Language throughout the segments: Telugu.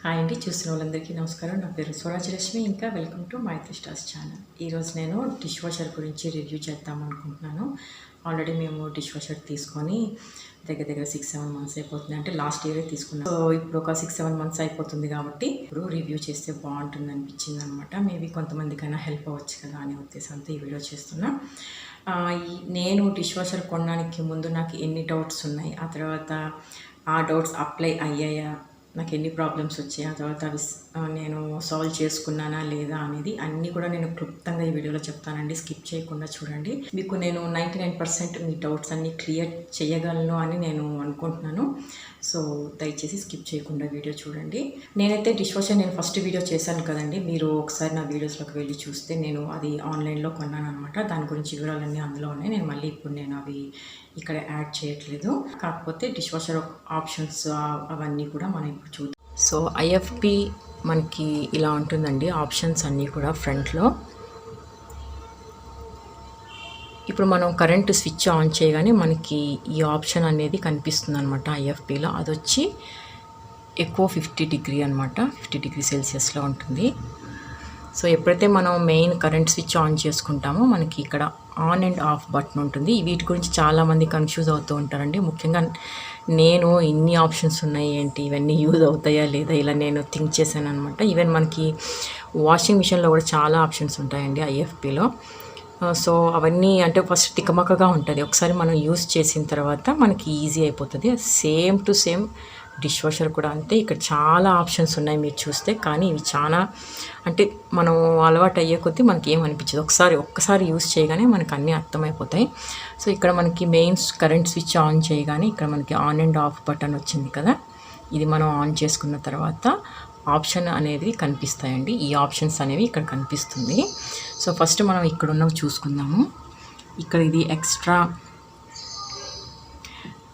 హాయ్ అండి, చూసిన వాళ్ళందరికీ నమస్కారం. నా పేరు స్వరాజ్యలక్ష్మి. ఇంకా welcome to Maithri Stars channel. ఈరోజు నేను డిష్ వాషర్ గురించి రివ్యూ చేద్దాం అనుకుంటున్నాను. ఆల్రెడీ మేము డిష్ వాషర్ తీసుకొని దగ్గర 6-7 మంత్స్ అయిపోతుంది. అంటే లాస్ట్ ఇయరే తీసుకున్నాం. సో ఇప్పుడు ఒక 6-7 మంత్స్ అయిపోతుంది కాబట్టి ఇప్పుడు రివ్యూ చేస్తే బాగుంటుంది అనిపించింది అనమాట. మేబీ కొంతమందికైనా హెల్ప్ అవ్వచ్చు కదా అనే ఉద్దేశంతో ఈ వీడియో చేస్తున్నా. నేను డిష్ వాషర్ కొనడానికి ముందు నాకు ఎన్ని డౌట్స్ ఉన్నాయి, ఆ తర్వాత ఆ డౌట్స్ అప్లై అయ్యాయా, నాకు ఎన్ని ప్రాబ్లమ్స్ వచ్చాయి, ఆ తర్వాత అవి నేను సాల్వ్ చేసుకున్నానా లేదా అనేది అన్నీ కూడా నేను క్లుప్తంగా ఈ వీడియోలో చెప్తానండి. స్కిప్ చేయకుండా చూడండి. మీకు నేను 99% మీ డౌట్స్ అన్నీ క్లియర్ చేయగలను అని నేను అనుకుంటున్నాను. సో దయచేసి స్కిప్ చేయకుండా వీడియో చూడండి. నేనైతే డిష్ వాషర్ నేను ఫస్ట్ వీడియో చేశాను కదండి, మీరు ఒకసారి నా వీడియోస్లోకి వెళ్ళి చూస్తే నేను అది ఆన్లైన్లో కొన్నాను అనమాట. దాని గురించి వివరాలన్నీ అందులో ఉన్నాయి. నేను మళ్ళీ ఇప్పుడు నేను అవి ఇక్కడ యాడ్ చేయట్లేదు. కాకపోతే డిష్ వాషర్ ఆప్షన్స్ అవన్నీ కూడా మనం ఇప్పుడు చూద్దాం. సో ఐఎఫ్పి మనకి ఇలా ఉంటుందండి, ఆప్షన్స్ అన్నీ కూడా ఫ్రంట్లో. ఇప్పుడు మనం కరెంటు స్విచ్ ఆన్ చేయగానే మనకి ఈ ఆప్షన్ అనేది కనిపిస్తుంది అనమాట ఐఎఫ్పిలో. అది వచ్చి ఎక్కువ 50 డిగ్రీ అనమాట, 50 డిగ్రీ సెల్సియస్లో ఉంటుంది. సో ఎప్పుడైతే మనం మెయిన్ కరెంట్ స్విచ్ ఆన్ చేసుకుంటామో మనకి ఇక్కడ ఆన్ అండ్ ఆఫ్ బటన్ ఉంటుంది. వీటి గురించి చాలామంది కన్ఫ్యూజ్ అవుతూ ఉంటారండి. ముఖ్యంగా నేను ఇన్ని ఆప్షన్స్ ఉన్నాయి ఏంటి, ఇవన్నీ యూజ్ అవుతాయా లేదా, ఇలా నేను థింక్ చేశాను అనమాట. ఈవెన్ మనకి వాషింగ్ మిషన్లో కూడా చాలా ఆప్షన్స్ ఉంటాయండి ఐఎఫ్పిలో. సో అవన్నీ అంటే ఫస్ట్ తికమకగా ఉంటుంది. ఒకసారి మనం యూజ్ చేసిన తర్వాత మనకి ఈజీ అయిపోతుంది. Same to same dish washer కూడా అంతే. ఇక్కడ చాలా ఆప్షన్స్ ఉన్నాయి మీరు చూస్తే, కానీ ఇవి చాలా అంటే మనం అలవాటు అయ్యే కొద్దీ మనకి ఏమనిపించదు. ఒక్కసారి యూజ్ చేయగానే మనకు అన్నీ అర్థమైపోతాయి. సో ఇక్కడ మనకి మెయిన్ కరెంట్ స్విచ్ ఆన్ చేయగానే ఇక్కడ మనకి ఆన్ అండ్ ఆఫ్ బటన్ వచ్చింది కదా, ఇది మనం ఆన్ చేసుకున్న తర్వాత ఆప్షన్ అనేది కనిపిస్తాయండి. ఈ ఆప్షన్స్ అనేవి ఇక్కడ కనిపిస్తుంది. సో ఫస్ట్ మనం ఇక్కడ ఉన్నవి చూసుకుందాము. ఇక్కడ ఇది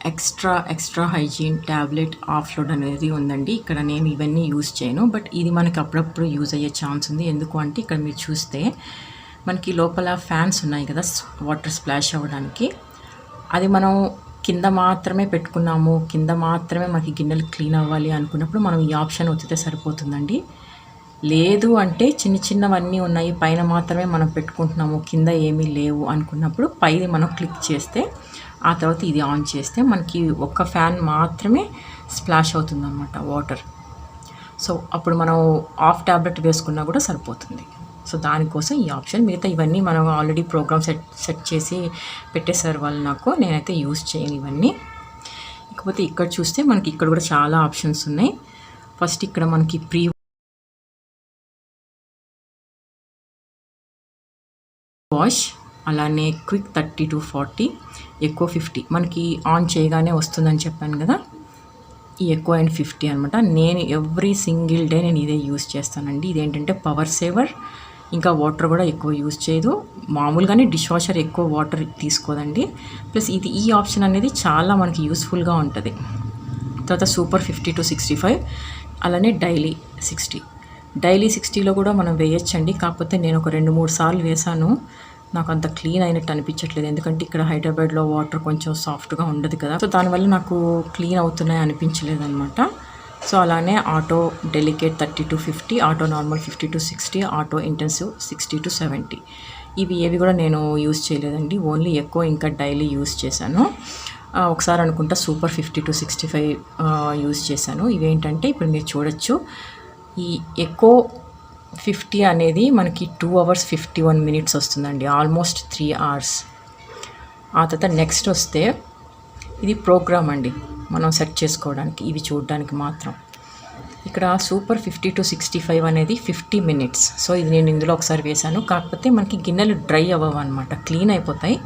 ఎక్స్ట్రా హైజీన్ ట్యాబ్లెట్ ఆఫ్లోడ్ అనేది ఉందండి. ఇక్కడ నేను ఇవన్నీ యూజ్ చేయను, బట్ ఇది మనకి అప్పుడప్పుడు యూజ్ అయ్యే ఛాన్స్ ఉంది. ఎందుకు అంటే ఇక్కడ మీరు చూస్తే మనకి లోపల ఫ్యాన్స్ ఉన్నాయి కదా వాటర్ స్ప్లాష్ అవ్వడానికి. అది మనం కింద మాత్రమే పెట్టుకున్నాము, కింద మాత్రమే మనకి గిన్నెలు క్లీన్ అవ్వాలి అనుకున్నప్పుడు మనం ఈ ఆప్షన్ ఒత్తితే సరిపోతుందండి. లేదు అంటే చిన్నవన్నీ ఉన్నాయి, పైన మాత్రమే మనం పెట్టుకుంటున్నాము, కింద ఏమీ లేవు అనుకున్నప్పుడు పైది మనం క్లిక్ చేస్తే ఆ తర్వాత ఇది ఆన్ చేస్తే మనకి ఒక్క ఫ్యాన్ మాత్రమే స్ప్లాష్ అవుతుందన్నమాట వాటర్. సో అప్పుడు మనం ఆఫ్ ట్యాబ్లెట్ వేసుకున్నా కూడా సరిపోతుంది. సో దానికోసం ఈ ఆప్షన్. మిగతా ఇవన్నీ మనం ఆల్రెడీ ప్రోగ్రామ్ సెట్ చేసి పెట్టేశారు వాళ్ళు నాకు, నేనైతే యూజ్ చేయను ఇవన్నీ. ఇకపోతే ఇక్కడ చూస్తే మనకి ఇక్కడ కూడా చాలా ఆప్షన్స్ ఉన్నాయి. ఫస్ట్ ఇక్కడ మనకి ప్రీ వాష్, అలానే క్విక్ 30 to 40, ఎక్కువ 50 మనకి ఆన్ చేయగానే వస్తుందని చెప్పాను కదా, ఈ ఎక్కువ అండ్ 50 అనమాట. నేను ఎవ్రీ సింగిల్ డే నేను ఇదే యూజ్ చేస్తానండి. ఇదేంటంటే పవర్ సేవర్, ఇంకా వాటర్ కూడా ఎక్కువ యూజ్ చేయదు. మామూలుగానే డిష్ వాషర్ ఎక్కువ వాటర్ తీసుకోదండి. ప్లస్ ఈ ఆప్షన్ అనేది చాలా మనకి యూస్ఫుల్గా ఉంటుంది. తర్వాత సూపర్ 50 to 65, అలానే డైలీ 60. డైలీ 60లో కూడా మనం వేయచ్చండి. కాకపోతే నేను ఒక 2-3 సార్లు వేసాను, నాకు అంత క్లీన్ అయినట్టు అనిపించట్లేదు. ఎందుకంటే ఇక్కడ హైదరాబాద్లో వాటర్ కొంచెం సాఫ్ట్గా ఉండదు కదా, సో దానివల్ల నాకు క్లీన్ అవుతున్నాయి అనిపించలేదు అనమాట. సో అలానే auto delicate 30 to 50, auto normal 50 to 60, auto intensive 60 to 70. ఇవి ఏవి కూడా నేను యూజ్ చేయలేదండి, ఓన్లీ ఎక్కువ ఇంకా డైలీ యూజ్ చేశాను. ఒకసారి అనుకుంటా సూపర్ 50 to 65 యూజ్ చేశాను. ఇవేంటంటే ఇప్పుడు మీరు చూడొచ్చు, ఈ ఎక్కువ 50 అనేది మనకి 2 hours 51 minutes వస్తుందండి, ఆల్మోస్ట్ 3 hours. ఆ తర్వాత నెక్స్ట్ వస్తే ఇది ప్రోగ్రామ్ అండి, మనం సెట్ చేసుకోవడానికి, ఇవి చూడడానికి మాత్రం. ఇక్కడ సూపర్ 50 to 65 అనేది 50 minutes. సో ఇది నేను ఇందులో ఒకసారి వేశాను. కాకపోతే మనకి గిన్నెలు డ్రై అవ్వవు అనమాట, క్లీన్ అయిపోతాయి.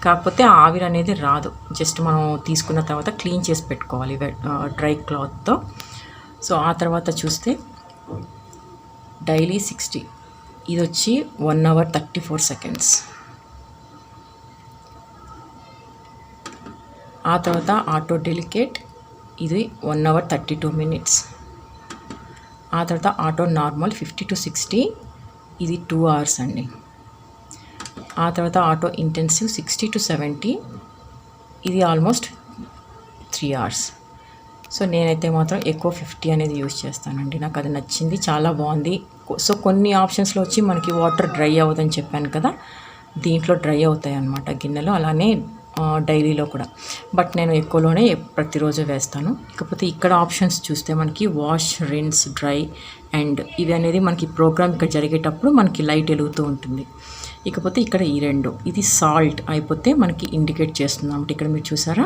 కాకపోతే ఆవిరి అనేది రాదు, జస్ట్ మనం తీసుకున్న తర్వాత క్లీన్ చేసి పెట్టుకోవాలి డ్రై క్లాత్తో. సో ఆ తర్వాత చూస్తే డైలీ 60, ఇది వచ్చి 1 hour 34 seconds. ఆ తర్వాత ఆటో డెలికేట్, ఇది 1 hour 32 minutes. ఆ తర్వాత ఆటో నార్మల్ 50 to 60, ఇది 2 hours అండి. ఆ తర్వాత ఆటో ఇంటెన్సివ్ 60 to 70, ఇది ఆల్మోస్ట్ 3 hours. సో నేనైతే మాత్రం ఎక్కువ 50 అనేది యూస్ చేస్తానండి. నాకు అది నచ్చింది, చాలా బాగుంది. సో కొన్ని ఆప్షన్స్లో వచ్చి మనకి వాటర్ డ్రై అవ్వదని చెప్పాను కదా, దీంట్లో డ్రై అవుతాయి అన్నమాట గిన్నెలు, అలానే డైలీలో కూడా. బట్ నేను ఎక్కువలోనే ప్రతిరోజు వేస్తాను. ఇకపోతే ఇక్కడ ఆప్షన్స్ చూస్తే మనకి వాష్, రిన్స్, డ్రై అండ్ ఇవి అనేది మనకి ప్రోగ్రామ్ ఇక్కడ జరిగేటప్పుడు మనకి లైట్ వెలుగుతూ ఉంటుంది. ఇకపోతే ఇక్కడ ఈ 2 ఇది సాల్ట్ అయిపోతే మనకి ఇండికేట్ చేస్తుంది అంటే ఇక్కడ మీరు చూసారా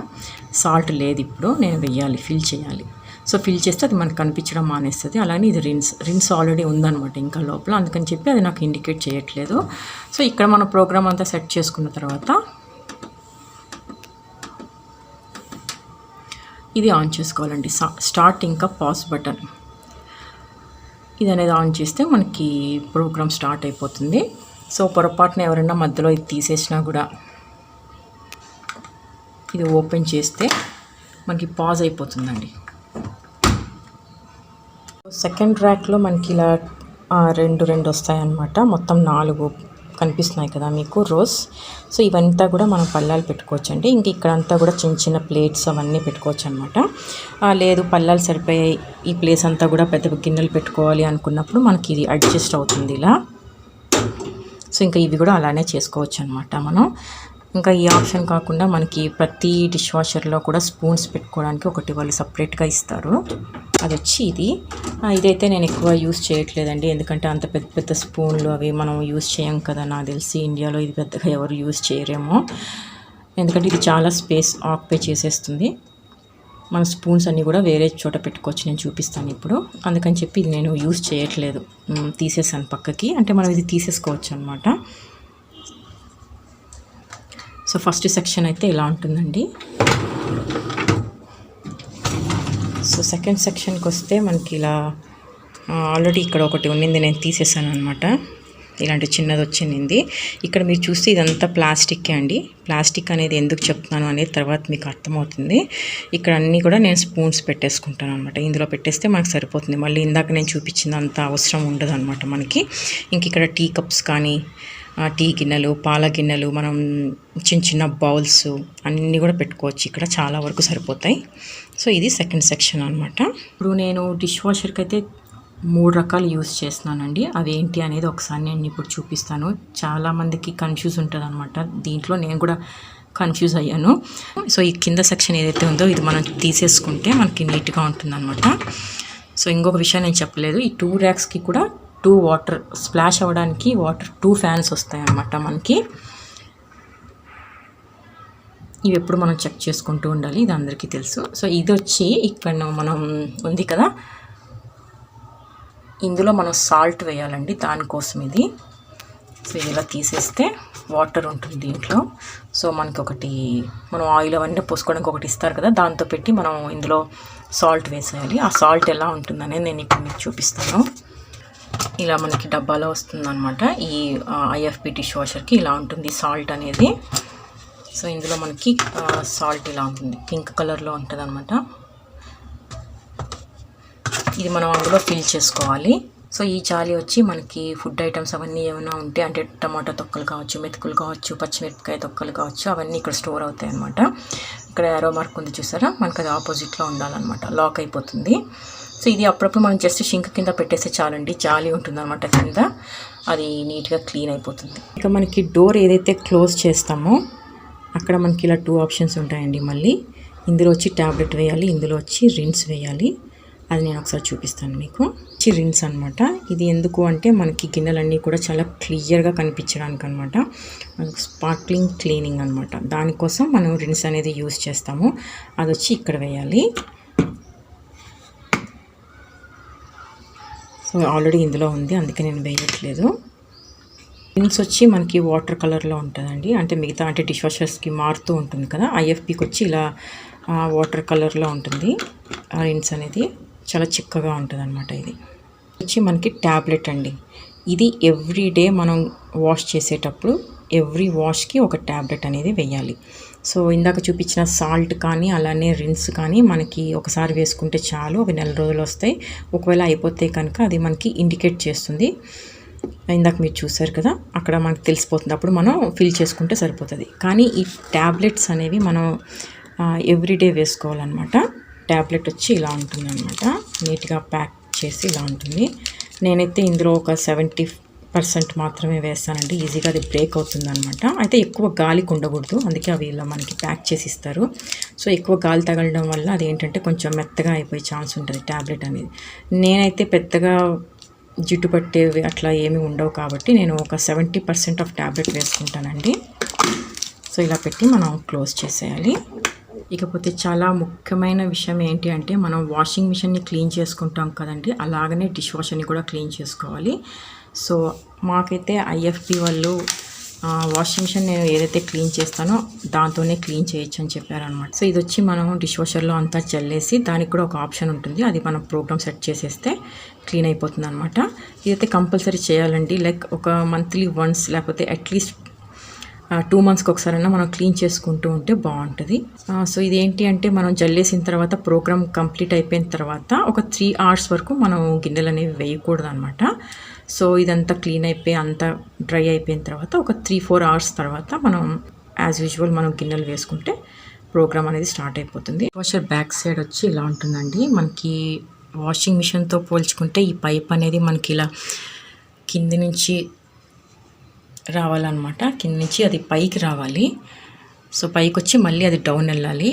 సాల్ట్ లేదు, ఇప్పుడు నేను వెయ్యాలి, ఫిల్ చేయాలి. సో ఫిల్ చేస్తే అది మనకు కనిపించడం మానేస్తుంది. అలానే ఇది రిన్స్ ఆల్రెడీ ఉందన్నమాట ఇంకా లోపల, అందుకని చెప్పి అది నాకు ఇండికేట్ చేయట్లేదు. సో ఇక్కడ మన ప్రోగ్రామ్ అంతా సెట్ చేసుకున్న తర్వాత ఇది ఆన్ చేసుకోవాలండి. స్టార్ట్ ఇంకా పాజ్ బటన్ ఇది అనేది ఆన్ చేస్తే మనకి ప్రోగ్రామ్ స్టార్ట్ అయిపోతుంది. సో పొరపాటున ఎవరైనా మధ్యలో ఇది తీసేసినా కూడా ఇది ఓపెన్ చేస్తే మనకి పాజ్ అయిపోతుందండి. సెకండ్ ర్యాక్లో మనకి ఇలా రెండు వస్తాయన్నమాట. మొత్తం 4 కనిపిస్తున్నాయి కదా మీకు రోస్. సో ఇవంతా కూడా మనం పళ్ళాలు పెట్టుకోవచ్చు అండి. ఇంక ఇక్కడంతా కూడా చిన్న చిన్న ప్లేట్స్ అవన్నీ పెట్టుకోవచ్చు అనమాట. లేదు పళ్ళాలు సరిపోయాయి, ఈ ప్లేస్ అంతా కూడా పెద్ద గిన్నెలు పెట్టుకోవాలి అనుకున్నప్పుడు మనకి ఇది అడ్జస్ట్ అవుతుంది ఇలా. సో ఇంకా ఇవి కూడా అలానే చేసుకోవచ్చు అనమాట మనం. ఇంకా ఈ ఆప్షన్ కాకుండా మనకి ప్రతి డిష్ వాషర్లో కూడా స్పూన్స్ పెట్టుకోవడానికి ఒకటి వాళ్ళు సపరేట్గా ఇస్తారు. అది వచ్చి ఇదైతే నేను ఎక్కువ యూస్ చేయట్లేదండి, ఎందుకంటే అంత పెద్ద పెద్ద స్పూన్లు అవి మనం యూస్ చేయం కదా. నాకు తెలిసి ఇండియాలో ఇది పెద్దగా ఎవరు యూస్ చేయరేమో, ఎందుకంటే ఇది చాలా స్పేస్ ఆక్యుపై చేసేస్తుంది. మన స్పూన్స్ అన్నీ కూడా వేరే చోట పెట్టుకోవచ్చు, నేను చూపిస్తాను ఇప్పుడు. అందుకని చెప్పి ఇది నేను యూస్ చేయట్లేదు, తీసేసాను పక్కకి. అంటే మనం ఇది తీసేసుకోవచ్చు అనమాట. సో ఫస్ట్ సెక్షన్ అయితే ఇలా ఉంటుందండి. సో సెకండ్ సెక్షన్కి వస్తే మనకి ఇలా ఆల్రెడీ ఇక్కడ ఒకటి ఉన్నింది, నేను తీసేసాను అనమాట. ఇలాంటి చిన్నది వచ్చింది. ఇక్కడ మీరు చూస్తే ఇదంతా ప్లాస్టిక్కే అండి. ప్లాస్టిక్ అనేది ఎందుకు చెప్తున్నాను అనేది తర్వాత మీకు అర్థమవుతుంది. ఇక్కడ అన్నీ కూడా నేను స్పూన్స్ పెట్టేసుకుంటాను అనమాట. ఇందులో పెట్టేస్తే మనకు సరిపోతుంది. మళ్ళీ ఇందాక నేను చూపించింది అంత అవసరం ఉండదు అనమాట మనకి. ఇంక ఇక్కడ టీ కప్స్ కానీ, టీ గిన్నెలు, పాల గిన్నెలు, మనం చిన్న చిన్న బౌల్స్ అన్నీ కూడా పెట్టుకోవచ్చు. ఇక్కడ చాలా వరకు సరిపోతాయి. సో ఇది సెకండ్ సెక్షన్ అనమాట. ఇప్పుడు నేను డిష్ వాషర్కి అయితే 3 రకాలు యూస్ చేస్తున్నానండి. అవి ఏంటి అనేది ఒకసారి నేను ఇప్పుడు చూపిస్తాను. చాలామందికి కన్ఫ్యూజ్ ఉంటుంది అనమాట. దీంట్లో నేను కూడా కన్ఫ్యూజ్ అయ్యాను. సో ఈ కింద సెక్షన్ ఏదైతే ఉందో ఇది మనం తీసేసుకుంటే మనకి నీట్గా ఉంటుంది అనమాట. సో ఇంకొక విషయం నేను చెప్పలేదు, ఈ 2 ర్యాక్స్కి కూడా 2 వాటర్ స్ప్లాష్ అవ్వడానికి 2 ఫ్యాన్స్ వస్తాయి అన్నమాట మనకి. ఇవి ఎప్పుడు మనం చెక్ చేసుకుంటూ ఉండాలి, ఇది అందరికీ తెలుసు. సో ఇది వచ్చి ఇక్కడ మనం ఉంది కదా, ఇందులో మనం సాల్ట్ వేయాలండి, దానికోసం ఇది. సో ఇలా తీసేస్తే వాటర్ ఉంటుంది దీంట్లో. సో మనకి ఒకటి మనం ఆయిల్ అవన్నీ పోసుకోవడానికి ఒకటి ఇస్తారు కదా, దాంతో పెట్టి మనం ఇందులో సాల్ట్ వేసేయాలి. ఆ సాల్ట్ ఎలా ఉంటుందనేది నేను ఇప్పుడు మీకు చూపిస్తాను. ఇలా మనకి డబ్బాలో వస్తుందన్నమాట. ఈ ఐఎఫ్బి డిష్ వాషర్కి ఇలా ఉంటుంది సాల్ట్ అనేది. సో ఇందులో మనకి సాల్ట్ ఇలా ఉంటుంది, పింక్ కలర్లో ఉంటుంది అనమాట. ఇది మనం అందులో ఫిల్ చేసుకోవాలి. సో ఈ జాలి వచ్చి మనకి ఫుడ్ ఐటమ్స్ అవన్నీ ఏమైనా ఉంటే, అంటే టమాటా తొక్కలు కావచ్చు, మెతుకులు కావచ్చు, పచ్చిమిరపకాయ తొక్కలు కావచ్చు, అవన్నీ ఇక్కడ స్టోర్ అవుతాయి అన్నమాట. ఇక్కడ యారో మార్క్ ఉంది చూసారా, మనకి అది ఆపోజిట్లో ఉండాలన్నమాట, లాక్ అయిపోతుంది. సో ఇది అప్పుడప్పుడు మనం జస్ట్ షింక్ కింద పెట్టేస్తే చాలండి, జాలి ఉంటుంది అనమాట కింద, అది నీట్గా క్లీన్ అయిపోతుంది. ఇక మనకి డోర్ ఏదైతే క్లోజ్ చేస్తామో అక్కడ మనకి ఇలా 2 ఆప్షన్స్ ఉంటాయండి. మళ్ళీ ఇందులో వచ్చి ట్యాబ్లెట్ వేయాలి, ఇందులో వచ్చి రిన్స్ వేయాలి. అది నేను ఒకసారి చూపిస్తాను మీకు. రిన్స్ అనమాట. ఇది ఎందుకు అంటే మనకి గిన్నెలన్నీ కూడా చాలా క్లియర్గా కనిపించడానికి అనమాట, స్పార్క్లింగ్ క్లీనింగ్ అనమాట. దానికోసం మనం రిన్స్ అనేది యూజ్ చేస్తాము. అది వచ్చి ఇక్కడ వేయాలి. సో ఆల్రెడీ ఇందులో ఉంది, అందుకే నేను వేయట్లేదు. రిన్స్ వచ్చి మనకి వాటర్ కలర్లో ఉంటుందండి, అంటే మిగతా అంటే డిష్ వాషర్స్కి మారుతూ ఉంటుంది కదా, ఐఎఫ్బికి వచ్చి ఇలా వాటర్ కలర్లో ఉంటుంది. ఆ రిన్స్ అనేది చాలా చిక్కగా ఉంటుంది అనమాట. ఇది వచ్చి మనకి ట్యాబ్లెట్ అండి. ఇది ఎవ్రీడే మనం వాష్ చేసేటప్పుడు ఎవ్రీ వాష్కి ఒక ట్యాబ్లెట్ అనేది వేయాలి. సో ఇందాక చూపించిన సాల్ట్ కానీ అలానే రిన్స్ కానీ మనకి ఒకసారి వేసుకుంటే చాలు, ఒక 4 రోజులు వస్తాయి. ఒకవేళ అయిపోతే కనుక అది మనకి ఇండికేట్ చేస్తుంది. ఇందాక మీరు చూసారు కదా, అక్కడ మనకు తెలిసిపోతుంది, అప్పుడు మనం ఫిల్ చేసుకుంటే సరిపోతుంది. కానీ ఈ ట్యాబ్లెట్స్ అనేవి మనం ఎవ్రీడే వేసుకోవాలన్నమాట. ట్యాబ్లెట్ వచ్చి ఇలా ఉంటుందన్నమాట. నీట్గా ప్యాక్ చేసి ఇలా ఉంటుంది. నేనైతే ఇందులో ఒక 70% మాత్రమే వేస్తానండి. ఈజీగా అది బ్రేక్ అవుతుందన్నమాట. అయితే ఎక్కువ గాలికి ఉండకూడదు, అందుకే అవి ఇలా మనకి ప్యాక్ చేసి ఇస్తారు. సో ఎక్కువ గాలి తగలడం వల్ల అది ఏంటంటే కొంచెం మెత్తగా అయిపోయే ఛాన్స్ ఉంటుంది ట్యాబ్లెట్ అనేది. నేనైతే పెద్దగా జిడ్డు పట్టేవి అట్లా ఏమీ ఉండవు కాబట్టి నేను ఒక 70% ఆఫ్ ట్యాబ్లెట్ వేసుకుంటానండి. సో ఇలా పెట్టి మనం క్లోజ్ చేసేయాలి. ఇకపోతే చాలా ముఖ్యమైన విషయం ఏంటి అంటే మనం వాషింగ్ మిషన్ని క్లీన్ చేసుకుంటాం కదండి, అలాగనే డిష్ వాషర్ని కూడా క్లీన్ చేసుకోవాలి. సో మాకైతే ఐఎఫ్బి వాళ్ళు వాషింగ్ మిషన్ నేను ఏదైతే క్లీన్ చేస్తానో దాంతోనే క్లీన్ చేయొచ్చు అని చెప్పారనమాట. సో ఇది వచ్చి మనం డిష్ వాషర్లో అంతా చల్లేసి దానికి కూడా ఒక ఆప్షన్ ఉంటుంది, అది మనం ప్రోగ్రామ్ సెట్ చేసేస్తే క్లీన్ అయిపోతుంది అనమాట. ఇదైతే కంపల్సరీ చేయాలండి, లైక్ ఒక మంత్లీ వన్స్ లేకపోతే అట్లీస్ట్ 2 మంత్స్కి ఒకసారైనా మనం క్లీన్ చేసుకుంటూ ఉంటే బాగుంటుంది. సో ఇదేంటి అంటే మనం జల్లేసిన తర్వాత ప్రోగ్రామ్ కంప్లీట్ అయిపోయిన తర్వాత ఒక 3 hours వరకు మనం గిన్నెలు అనేవి వేయకూడదు అనమాట. సో ఇదంతా క్లీన్ అయిపోయి అంతా డ్రై అయిపోయిన తర్వాత ఒక 3-4 hours తర్వాత మనం యాజ్ యూజువల్ మనం గిన్నెలు వేసుకుంటే ప్రోగ్రామ్ అనేది స్టార్ట్ అయిపోతుంది. వాషర్ బ్యాక్ సైడ్ వచ్చి ఇలా ఉంటుందండి. మనకి వాషింగ్ మిషన్తో పోల్చుకుంటే ఈ పైప్ అనేది మనకి ఇలా కింది నుంచి రావాలన్నమాట. కింద నుంచి అది పైకి రావాలి. సో పైకి వచ్చి మళ్ళీ అది డౌన్ వెళ్ళాలి.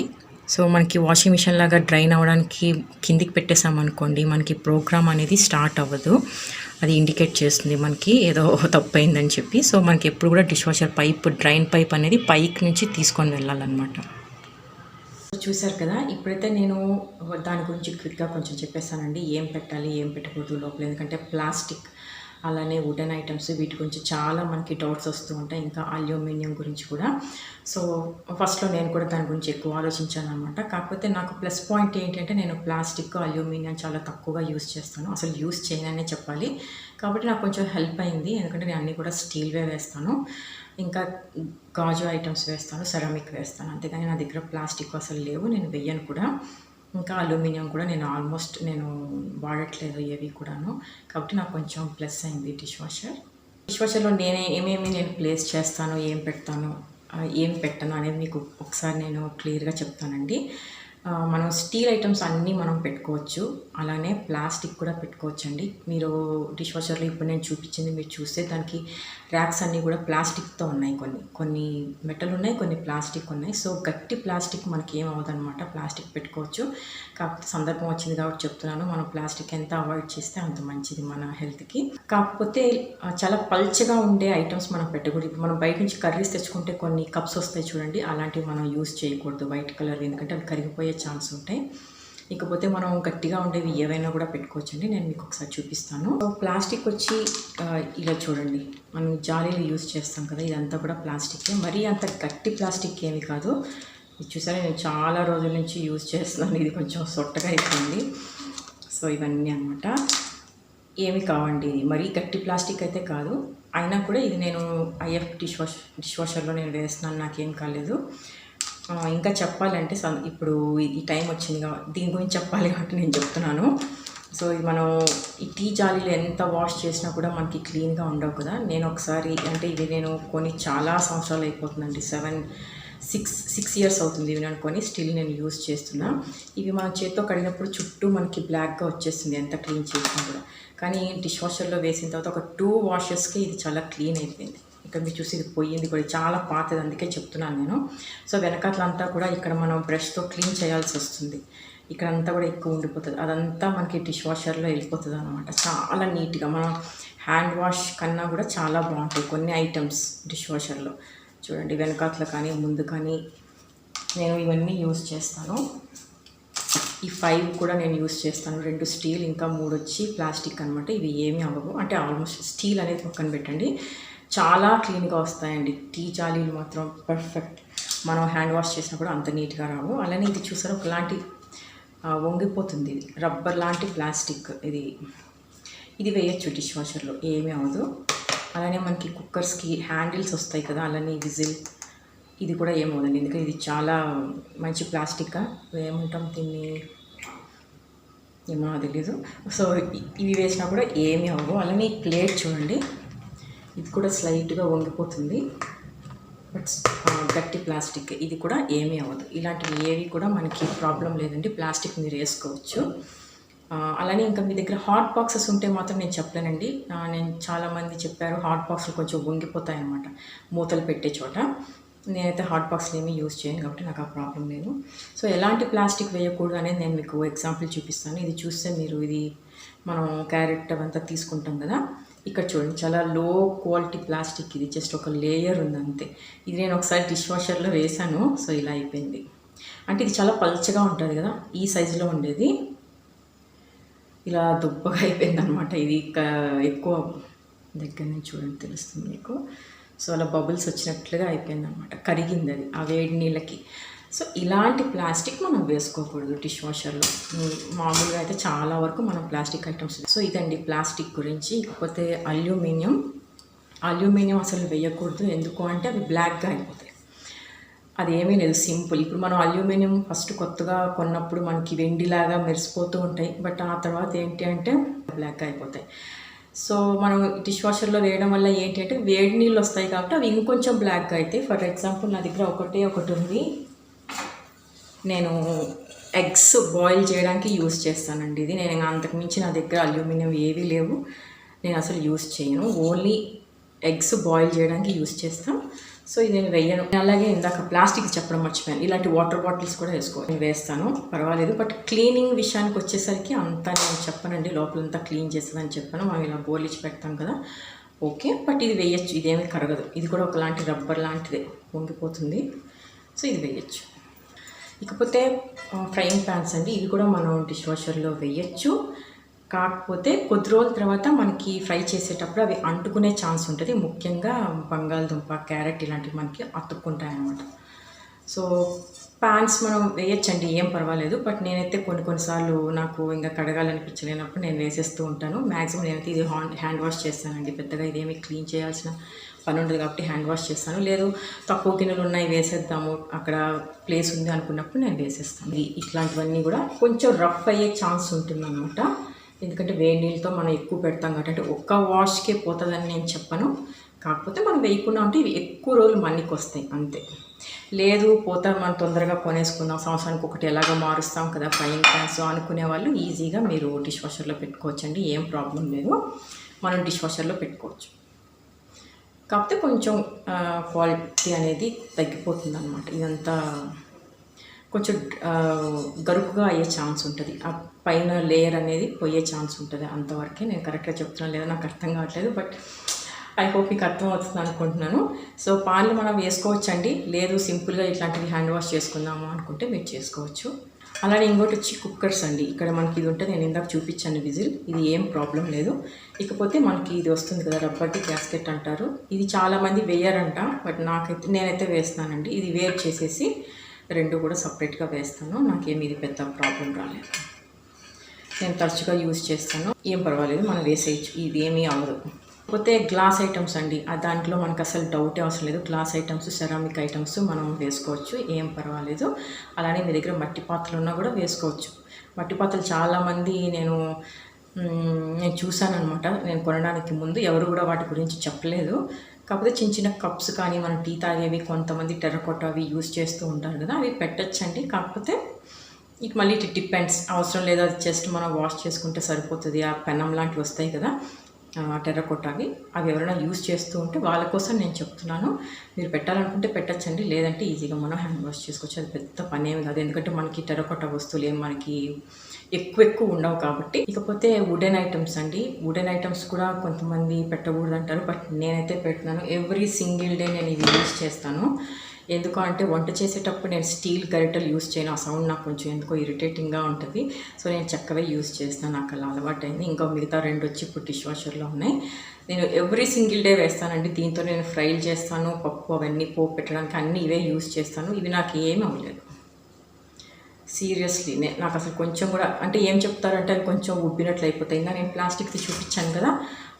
సో మనకి వాషింగ్ మిషన్ లాగా డ్రైన్ అవ్వడానికి కిందికి పెట్టేసామనుకోండి, మనకి ప్రోగ్రామ్ అనేది స్టార్ట్ అవ్వదు. అది ఇండికేట్ చేస్తుంది మనకి ఏదో తప్పు అయిందని చెప్పి. సో మనకి ఎప్పుడు కూడా dish washer pipe, drain pipe అనేది పైకి నుంచి తీసుకొని వెళ్ళాలన్నమాట. చూసారు కదా, ఇప్పుడైతే నేను దాని గురించి క్విక్గా కొంచెం చెప్పేస్తానండి. ఏం పెట్టాలి, ఏం పెట్టకూడదు లోపల. ఎందుకంటే ప్లాస్టిక్ అలానే వుడెన్ ఐటమ్స్ వీటి గురించి చాలా మనకి డౌట్స్ వస్తూ ఉంటాయి, ఇంకా అల్యూమినియం గురించి కూడా. సో ఫస్ట్లో నేను కూడా దాని గురించి ఎక్కువ ఆలోచించాను అనమాట. కాకపోతే నాకు ప్లస్ పాయింట్ ఏంటంటే నేను ప్లాస్టిక్, అల్యూమినియం చాలా తక్కువగా యూస్ చేస్తాను, అసలు యూస్ చేయననే చెప్పాలి. కాబట్టి నాకు కొంచెం హెల్ప్ అయింది, ఎందుకంటే నేను అన్నీ కూడా స్టీల్వే వేస్తాను, ఇంకా గాజు ఐటమ్స్ వేస్తాను, సెరామిక్ వేస్తాను, అంతేగాని నా దగ్గర ప్లాస్టిక్ అసలు లేవు, నేను వెయ్యను కూడా. ఇంకా అల్యూమినియం కూడా నేను ఆల్మోస్ట్ వాడట్లేదు ఏవి కూడాను. కాబట్టి నాకు కొంచెం ప్లస్ అయింది డిష్ వాషర్. డిష్ వాషర్లో ఏమేమి నేను ప్లేస్ చేస్తాను, ఏం పెడతాను, ఏం పెట్టను అనేది మీకు ఒకసారి నేను క్లియర్గా చెప్తానండి. మనం స్టీల్ ఐటమ్స్ అన్నీ మనం పెట్టుకోవచ్చు, అలానే ప్లాస్టిక్ కూడా పెట్టుకోవచ్చు అండి. మీరు డిష్ వాషర్లో ఇప్పుడు నేను చూపించింది మీరు చూస్తే దానికి ర్యాక్స్ అన్నీ కూడా ప్లాస్టిక్తో ఉన్నాయి, కొన్ని మెటల్ ఉన్నాయి, కొన్ని ప్లాస్టిక్ ఉన్నాయి. సో గట్టి ప్లాస్టిక్ మనకి ఏం అవ్వదన్నమాట, ప్లాస్టిక్ పెట్టుకోవచ్చు. కాకపోతే సందర్భం వచ్చింది కాబట్టి చెప్తున్నాను, మనం ప్లాస్టిక్ ఎంత అవాయిడ్ చేస్తే అంత మంచిది మన హెల్త్కి. కాకపోతే చాలా పల్చగా ఉండే ఐటమ్స్ మనం పెట్టకూడదు. ఇప్పుడు మనం బయట నుంచి కర్రీస్ తెచ్చుకుంటే కొన్ని కప్స్ వస్తాయి చూడండి, అలాంటివి మనం యూస్ చేయకూడదు వైట్ కలర్, ఎందుకంటే అవి కరిగిపోయే ఛాన్స్ ఉంటాయి. ఇకపోతే మనం గట్టిగా ఉండేవి ఏవైనా కూడా పెట్టుకోవచ్చండి, నేను మీకు ఒకసారి చూపిస్తాను. ప్లాస్టిక్ వచ్చి ఇలా చూడండి, మనం జాలీలు యూస్ చేస్తాం కదా, ఇదంతా కూడా ప్లాస్టికే, మరీ అంత గట్టి ప్లాస్టిక్ ఏమి కాదు. ఇది చూసారా, నేను చాలా రోజుల నుంచి యూజ్ చేస్తున్నాను, ఇది కొంచెం సొట్టగా అయిపోయింది. సో ఇవన్నీ అనమాట, ఏమి కావండి, మరీ గట్టి ప్లాస్టిక్ అయితే కాదు. అయినా కూడా ఇది నేను ఐఎఫ్ డిష్ వాషర్లో నేను వేస్తున్నాను, నాకేం కాలేదు. ఇంకా చెప్పాలంటే ఇప్పుడు ఈ టైం వచ్చింది కాబట్టి దీని గురించి చెప్పాలి కాబట్టి నేను చెప్తున్నాను. సో ఇది మనం ఈ టీ జాలీలు ఎంత వాష్ చేసినా కూడా మనకి క్లీన్గా ఉండవు కదా. నేను ఒకసారి అంటే ఇది నేను చాలా సంవత్సరాలు అయిపోతుందండి, 6 years అవుతుంది ఇవి అనుకొని స్టిల్ నేను యూజ్ చేస్తున్నా. ఇవి మన చేతితో కడిగినప్పుడు చుట్టూ మనకి బ్లాక్గా వచ్చేస్తుంది ఎంత క్లీన్ చేసినా కూడా. కానీ డిష్ వాషర్లో వేసిన తర్వాత ఒక 2 washes ఇది చాలా క్లీన్ అయిపోయింది. ఇక్కడ మీరు చూసి ఇది పోయింది కూడా, చాలా పాతది, అందుకే చెప్తున్నాను నేను. సో వెనకాతలంతా కూడా ఇక్కడ మనం బ్రష్తో క్లీన్ చేయాల్సి వస్తుంది, ఇక్కడ అంతా కూడా ఎక్కువ ఉండిపోతుంది, అదంతా మనకి డిష్ వాషర్లో వెళ్ళిపోతుంది అనమాట. చాలా నీట్గా మనం హ్యాండ్ వాష్ కన్నా కూడా చాలా బాగుంటాయి కొన్ని ఐటమ్స్ డిష్ వాషర్లో. చూడండి వెనకాతల కానీ ముందు కానీ నేను ఇవన్నీ యూజ్ చేస్తాను. ఈ 5 కూడా నేను యూజ్ చేస్తాను, 2 స్టీల్ ఇంకా 3 వచ్చి ప్లాస్టిక్ అనమాట. ఇవి ఏమీ అవ్వవు, అంటే ఆల్మోస్ట్ స్టీల్ అనేది పక్కన పెట్టండి, చాలా క్లీన్గా వస్తాయండి. టీ జాలీలు మాత్రం పర్ఫెక్ట్, మనం హ్యాండ్ వాష్ చేసినా కూడా అంత నీట్గా రావు. అలానే ఇది చూసారు ఒకలాంటి వంగిపోతుంది, ఇది రబ్బర్ లాంటి ప్లాస్టిక్, ఇది వేయచ్చు డిష్ వాషర్లో, ఏమీ అవ్వదు. అలానే మనకి కుక్కర్స్కి హ్యాండిల్స్ వస్తాయి కదా, అలానే విజిల్, ఇది కూడా ఏమవుదండి, ఎందుకంటే ఇది చాలా మంచి ప్లాస్టిక్, ఏమంటాం దీన్ని ఏమో తెలీదు. సో ఇవి వేసినా కూడా ఏమీ అవ్వవు. అలానే ఈ ప్లేట్ చూడండి, ఇది కూడా స్లైట్గా వంగిపోతుంది, బట్ గట్టి ప్లాస్టిక్ ఇది కూడా ఏమీ అవ్వదు. ఇలాంటివి ఏవి కూడా మనకి ప్రాబ్లం లేదండి. ప్లాస్టిక్ మీరు వేసుకోవచ్చు. అలానే ఇంకా మీ దగ్గర హాట్ బాక్సెస్ ఉంటే మాత్రం నేను చెప్పలేనండి. నేను చాలామంది చెప్పారు హాట్ బాక్స్లు కొంచెం వంగిపోతాయి అన్నమాట మూతలు పెట్టే చోట. నేనైతే హాట్ బాక్స్లు ఏమీ యూజ్ చేయను కాబట్టి నాకు ఆ ప్రాబ్లం లేదు. సో ఎలాంటి ప్లాస్టిక్ వేయకూడదు అనేది నేను మీకు ఎగ్జాంపుల్ చూపిస్తాను. ఇది చూస్తే మీరు ఇది మనం క్యారెట్ అవంతా తీసుకుంటాం కదా, ఇక్కడ చూడండి చాలా లో క్వాలిటీ ప్లాస్టిక్. ఇది జస్ట్ ఒక లేయర్ ఉంది అంతే. ఇది నేను ఒకసారి డిష్ వాషర్లో వేసాను. సో ఇలా అయిపోయింది. అంటే ఇది చాలా పల్చగా ఉంటుంది కదా, ఈ సైజులో ఉండేది ఇలా దుబ్బగా అయిపోయింది అనమాట. ఇది ఎక్కువ దగ్గర నుంచి చూడండి తెలుస్తుంది మీకు. సో అలా బబుల్స్ వచ్చినట్లుగా అయిపోయింది అనమాట, కరిగింది అది ఆ వేడి నీళ్ళకి. సో ఇలాంటి ప్లాస్టిక్ మనం వేసుకోకూడదు డిష్ వాషర్లో. మామూలుగా అయితే చాలా వరకు మనం ప్లాస్టిక్ ఐటమ్స్. సో ఇదండి ప్లాస్టిక్ గురించి. ఇకపోతే అల్యూమినియం అసలు వేయకూడదు. ఎందుకు అంటే అవి బ్లాక్గా అయిపోతాయి. అది ఏమీ లేదు, సింపుల్. ఇప్పుడు మనం అల్యూమినియం ఫస్ట్ కొత్తగా కొన్నప్పుడు మనకి వెండిలాగా మెరిసిపోతూ ఉంటాయి, బట్ ఆ తర్వాత ఏంటి అంటే బ్లాక్గా అయిపోతాయి. సో మనం డిష్ వాషర్లో వేయడం వల్ల ఏంటి అంటే వేడి నీళ్ళు వస్తాయి కాబట్టి అవి ఇంకొంచెం బ్లాక్గా అవుతాయి. ఫర్ ఎగ్జాంపుల్ నా దగ్గర ఒకటి ఉంది. నేను ఎగ్స్ బాయిల్ చేయడానికి యూస్ చేస్తానండి. ఇది నేను అంతకుమించి నా దగ్గర అల్యూమినియం ఏవీ లేవు, నేను అసలు యూస్ చేయను. ఓన్లీ ఎగ్స్ బాయిల్ చేయడానికి యూస్ చేస్తాం. సో ఇది నేను వేయను. అలాగే ఇందాక ప్లాస్టిక్ చెప్పడం మర్చిపోయాను, ఇలాంటి వాటర్ బాటిల్స్ కూడా నేను వేస్తాను, పర్వాలేదు. బట్ క్లీనింగ్ విషయానికి వచ్చేసరికి అంతా నేను చెప్పనండి, లోపలంతా క్లీన్ చేస్తుందని చెప్పాను. మనం ఇలా బోర్లిచ్చి పెడతాం కదా, ఓకే. బట్ ఇది వేయచ్చు, ఇదేమీ కరగదు. ఇది కూడా ఒకలాంటి రబ్బర్ లాంటిదే, వంగిపోతుంది. సో ఇది వేయచ్చు. ఇకపోతే ఫ్రైయింగ్ ప్యాన్స్ అండి, ఇవి కూడా మనం డిష్ వాషర్లో వేయచ్చు. కాకపోతే కొద్ది రోజుల తర్వాత మనకి ఫ్రై చేసేటప్పుడు అవి అంటుకునే ఛాన్స్ ఉంటుంది. ముఖ్యంగా బంగాళదుంప, క్యారెట్ ఇలాంటివి మనకి అతుక్కుంటాయి అన్నమాట. సో ప్యాన్స్ మనం వేయచ్చండి, ఏం పర్వాలేదు. బట్ నేనైతే కొన్నిసార్లు నాకు ఇంకా కడగాలనిపించలేనప్పుడు నేను వేసేస్తూ ఉంటాను. మ్యాక్సిమం నేనైతే ఇది హ్యాండ్ వాష్ చేస్తానండి. పెద్దగా ఇదేమి క్లీన్ చేయాల్సిన పని ఉండదు కాబట్టి హ్యాండ్ వాష్ చేస్తాను. లేదు తక్కువ గిన్నెలు ఉన్నాయి వేసేద్దాము, అక్కడ ప్లేస్ ఉంది అనుకున్నప్పుడు నేను వేసేస్తాను. ఇట్లాంటివన్నీ కూడా కొంచెం రఫ్ అయ్యే ఛాన్స్ ఉంటుందన్నమాట. ఎందుకంటే వేడి నీళ్ళతో మనం ఎక్కువ పెడతాం కాబట్టి, అంటే ఒక్క వాష్కే పోతుందని నేను చెప్పను. కాకపోతే మనం వేయకుండా ఉంటే ఇవి ఎక్కువ రోజులు మన్నికి వస్తాయి అంతే. లేదు పోతా మనం తొందరగా కొనేసుకుందాం, సంవత్సరానికి ఒకటి ఎలాగో మారుస్తాం కదా ఫ్రైయింగ్ ప్యాన్స్ అనుకునే వాళ్ళు ఈజీగా మీరు డిష్ వాషర్లో పెట్టుకోవచ్చండి, ఏం ప్రాబ్లం లేదు. మనం డిష్ వాషర్లో పెట్టుకోవచ్చు. కాకపోతే కొంచెం క్వాలిటీ అనేది తగ్గిపోతుంది అన్నమాట. ఇదంతా కొంచెం గరుకుగా అయ్యే ఛాన్స్ ఉంటుంది, ఆ పైన లేయర్ అనేది పోయే ఛాన్స్ ఉంటుంది. అంతవరకే నేను కరెక్ట్గా చెప్తున్నాను లేదా నాకు అర్థం కావట్లేదు, బట్ ఐ హోప్ మీకు అర్థం అవుతుంది అనుకుంటున్నాను. సో పాన్లు మనం వేసుకోవచ్చండి, లేదు సింపుల్గా ఇట్లాంటివి హ్యాండ్ వాష్ చేసుకుందాము అనుకుంటే మీరు చేసుకోవచ్చు. అలానే ఇంకోటి వచ్చి కుక్కర్స్ అండి. ఇక్కడ మనకి ఇది ఉంటుంది, నేను ఇందాక చూపించాను విజిల్, ఇది ఏం ప్రాబ్లం లేదు. ఇకపోతే మనకి ఇది వస్తుంది కదా రబ్బర్ది గ్యాస్కెట్ అంటారు, ఇది చాలామంది వేయరంట, బట్ నేనైతే వేస్తానండి. ఇది వేర్ చేసేసి రెండు కూడా సపరేట్గా వేస్తాను. నాకేమి ఇది పెద్ద ప్రాబ్లం రాలేదు, నేను తరచుగా యూజ్ చేస్తాను, ఏం పర్వాలేదు, మనం వేసేయచ్చు, ఇది ఏమీ అవ్వదు. కాకపోతే గ్లాస్ ఐటమ్స్ అండి, దాంట్లో మనకు అసలు డౌటే అవసరం లేదు. గ్లాస్ ఐటమ్స్, సెరామిక్ ఐటమ్స్ మనం వేసుకోవచ్చు, ఏం పర్వాలేదు. అలానే మీ దగ్గర మట్టి పాత్రలు ఉన్నా కూడా వేసుకోవచ్చు. మట్టి పాత్రలు చాలామంది నేను చూశాను అనమాట. నేను కొనడానికి ముందు ఎవరు కూడా వాటి గురించి చెప్పలేదు. కాకపోతే చిన్న చిన్న కప్స్ కానీ మనం టీ తాగేవి కొంతమంది టెర్రకోట అవి యూజ్ చేస్తూ ఉంటారు కదా, అవి పెట్టచ్చండి. కాకపోతే ఇక మళ్ళీ ఇట్ డిపెండ్స్, అవసరం లేదు, అది జస్ట్ మనం వాష్ చేసుకుంటే సరిపోతుంది. ఆ పెనం లాంటివి వస్తాయి కదా టెర్రకోట, అవి ఎవరైనా యూజ్ చేస్తూ ఉంటే వాళ్ళ కోసం నేను చెప్తున్నాను. మీరు పెట్టాలనుకుంటే పెట్టచ్చండి, లేదంటే ఈజీగా మనం హ్యాండ్ వాష్ చేసుకోవచ్చు. అది పెద్ద పని ఏమి కాదు, ఎందుకంటే మనకి టెర్రకోట వస్తువులు ఏం మనకి ఎక్కువ ఉండవు కాబట్టి. ఇకపోతే వుడెన్ ఐటమ్స్ అండి, వుడెన్ ఐటమ్స్ కూడా కొంతమంది పెట్టకూడదు అంటారు, బట్ నేనైతే పెడుతున్నాను. ఎవ్రీ సింగిల్ డే నేను ఇవి యూజ్ చేస్తాను. ఎందుకు అంటే వంట చేసేటప్పుడు నేను స్టీల్ గరిటెలు యూజ్ చేయను, ఆ సౌండ్ నాకు కొంచెం ఎందుకో ఇరిటేటింగ్గా ఉంటుంది. సో నేను చక్కగా యూజ్ చేస్తాను, నాకు అలా అలవాటైంది. ఇంకా మిగతా రెండు వచ్చి ఇప్పుడు డిష్ వాషర్లో ఉన్నాయి. నేను ఎవ్రీ సింగిల్ డే వేస్తానండి. దీంతో నేను ఫ్రైలు చేస్తాను, పప్పు అవన్నీ పోపు పెట్టడానికి అన్నీ ఇవే యూజ్ చేస్తాను. ఇవి నాకు ఏమీ అవ్వలేదు సీరియస్లీ. నాకు అసలు కొంచెం కూడా, అంటే ఏం చెప్తారంటే అవి కొంచెం ఉబ్బినట్లు అయిపోతాయి. ఇంకా నేను ప్లాస్టిక్ది చూపించాను కదా,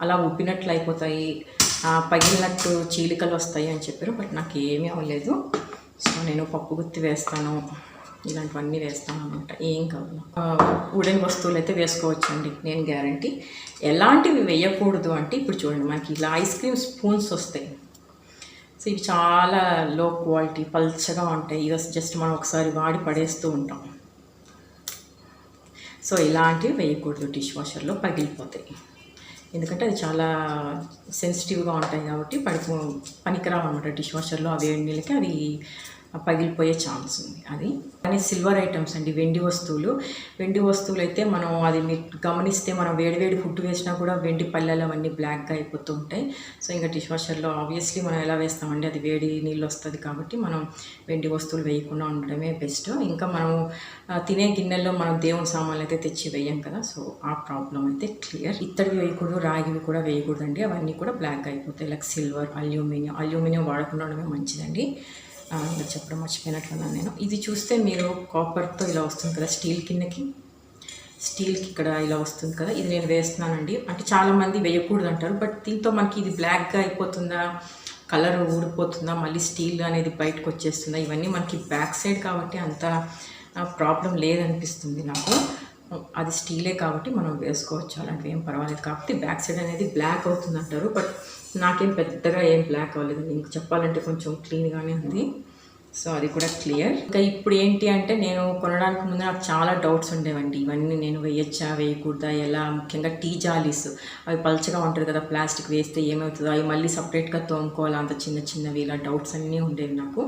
అలా ఉబ్బినట్లు అయిపోతాయి, పగిలినట్టు చీలికలు వస్తాయి అని చెప్పారు, బట్ నాకు ఏమీ అవ్వలేదు. సో నేను పప్పు గుత్తి వేస్తాను, ఇలాంటివన్నీ వేస్తాను అనమాట, ఏం కాదు. వుడెన్ వస్తువులు అయితే వేసుకోవచ్చండి, నేను గ్యారంటీ. ఎలాంటివి వేయకూడదు అంటే ఇప్పుడు చూడండి, మనకి ఇలా ఐస్ క్రీమ్ స్పూన్స్ వస్తాయి. సో ఇవి చాలా లో క్వాలిటీ పల్చగా ఉంటాయి. ఇవి జస్ట్ మనం ఒకసారి వాడి పడేస్తూ ఉంటాం. సో ఇలాంటివి వేయకూడదు డిష్ వాషర్లో, పగిలిపోతాయి. ఎందుకంటే అది చాలా సెన్సిటివ్గా ఉంటాయి కాబట్టి పనికిరావు అనమాట డిష్ వాషర్లో. అవి వేడి నీళ్ళకి అవి పగిలిపోయే ఛాన్స్ ఉంది. అది కానీ సిల్వర్ ఐటమ్స్ అండి, వెండి వస్తువులు అయితే మనం అది మీరు గమనిస్తే మనం వేడివేడి ఫుడ్ వేసినా కూడా వెండి పళ్ళెలు అవన్నీ బ్లాక్గా అయిపోతూ ఉంటాయి. సో ఇంకా డిష్ వాషర్లో ఆబ్వియస్లీ మనం ఎలా వేస్తామండి, అది వేడి నీళ్ళు వస్తుంది కాబట్టి మనం వెండి వస్తువులు వేయకుండా ఉండడమే బెస్ట్. ఇంకా మనం తినే గిన్నెల్లో మనం దేవుని సామాన్లు అయితే తెచ్చి వేయం కదా, సో ఆ ప్రాబ్లం అయితే క్లియర్. ఇత్తడివి వేయకూడదు, రాగివి కూడా వేయకూడదండి, అవన్నీ కూడా బ్లాక్ అయిపోతాయి. లైక్ సిల్వర్, అల్యూమినియం వాడకుండా ఉండడమే మంచిదండి. ఇంకా చెప్పడం మర్చిపోయినట్లున్నాను నేను. ఇది చూస్తే మీరు కాపర్తో ఇలా వస్తుంది కదా, స్టీల్కి ఇక్కడ ఇలా వస్తుంది కదా, ఇది నేను వేస్తున్నానండి. అంటే చాలామంది వేయకూడదు అంటారు, బట్ దీంతో మనకి ఇది బ్లాక్గా అయిపోతుందా, కలర్ ఊడిపోతుందా, మళ్ళీ స్టీల్ అనేది బయటకు వచ్చేస్తుందా, ఇవన్నీ మనకి బ్యాక్ సైడ్ కాబట్టి అంత ప్రాబ్లం లేదనిపిస్తుంది నాకు. అది స్టీలే కాబట్టి మనం వేసుకోవచ్చు, అలాంటివి ఏం పర్వాలేదు. కాబట్టి బ్యాక్ సైడ్ అనేది బ్లాక్ అవుతుంది అంటారు, బట్ నాకేం పెద్దగా ఏం బ్లాక్ అవ్వలేదు. ఇంక చెప్పాలంటే కొంచెం క్లీన్గానే ఉంది. సో అది కూడా క్లియర్. ఇంకా ఇప్పుడు ఏంటి అంటే, నేను కొనడానికి ముందు నాకు చాలా డౌట్స్ ఉండేవండి. ఇవన్నీ నేను వేయచ్చా వేయకూడదా, ఎలా, ముఖ్యంగా టీ జాలీస్ అవి పల్చగా ఉంటుంది కదా, ప్లాస్టిక్ వేస్తే ఏమవుతుందో, అవి మళ్ళీ సపరేట్గా తోముకోవాలి, అంత చిన్నవి ఇలా డౌట్స్ అన్నీ ఉండేవి నాకు.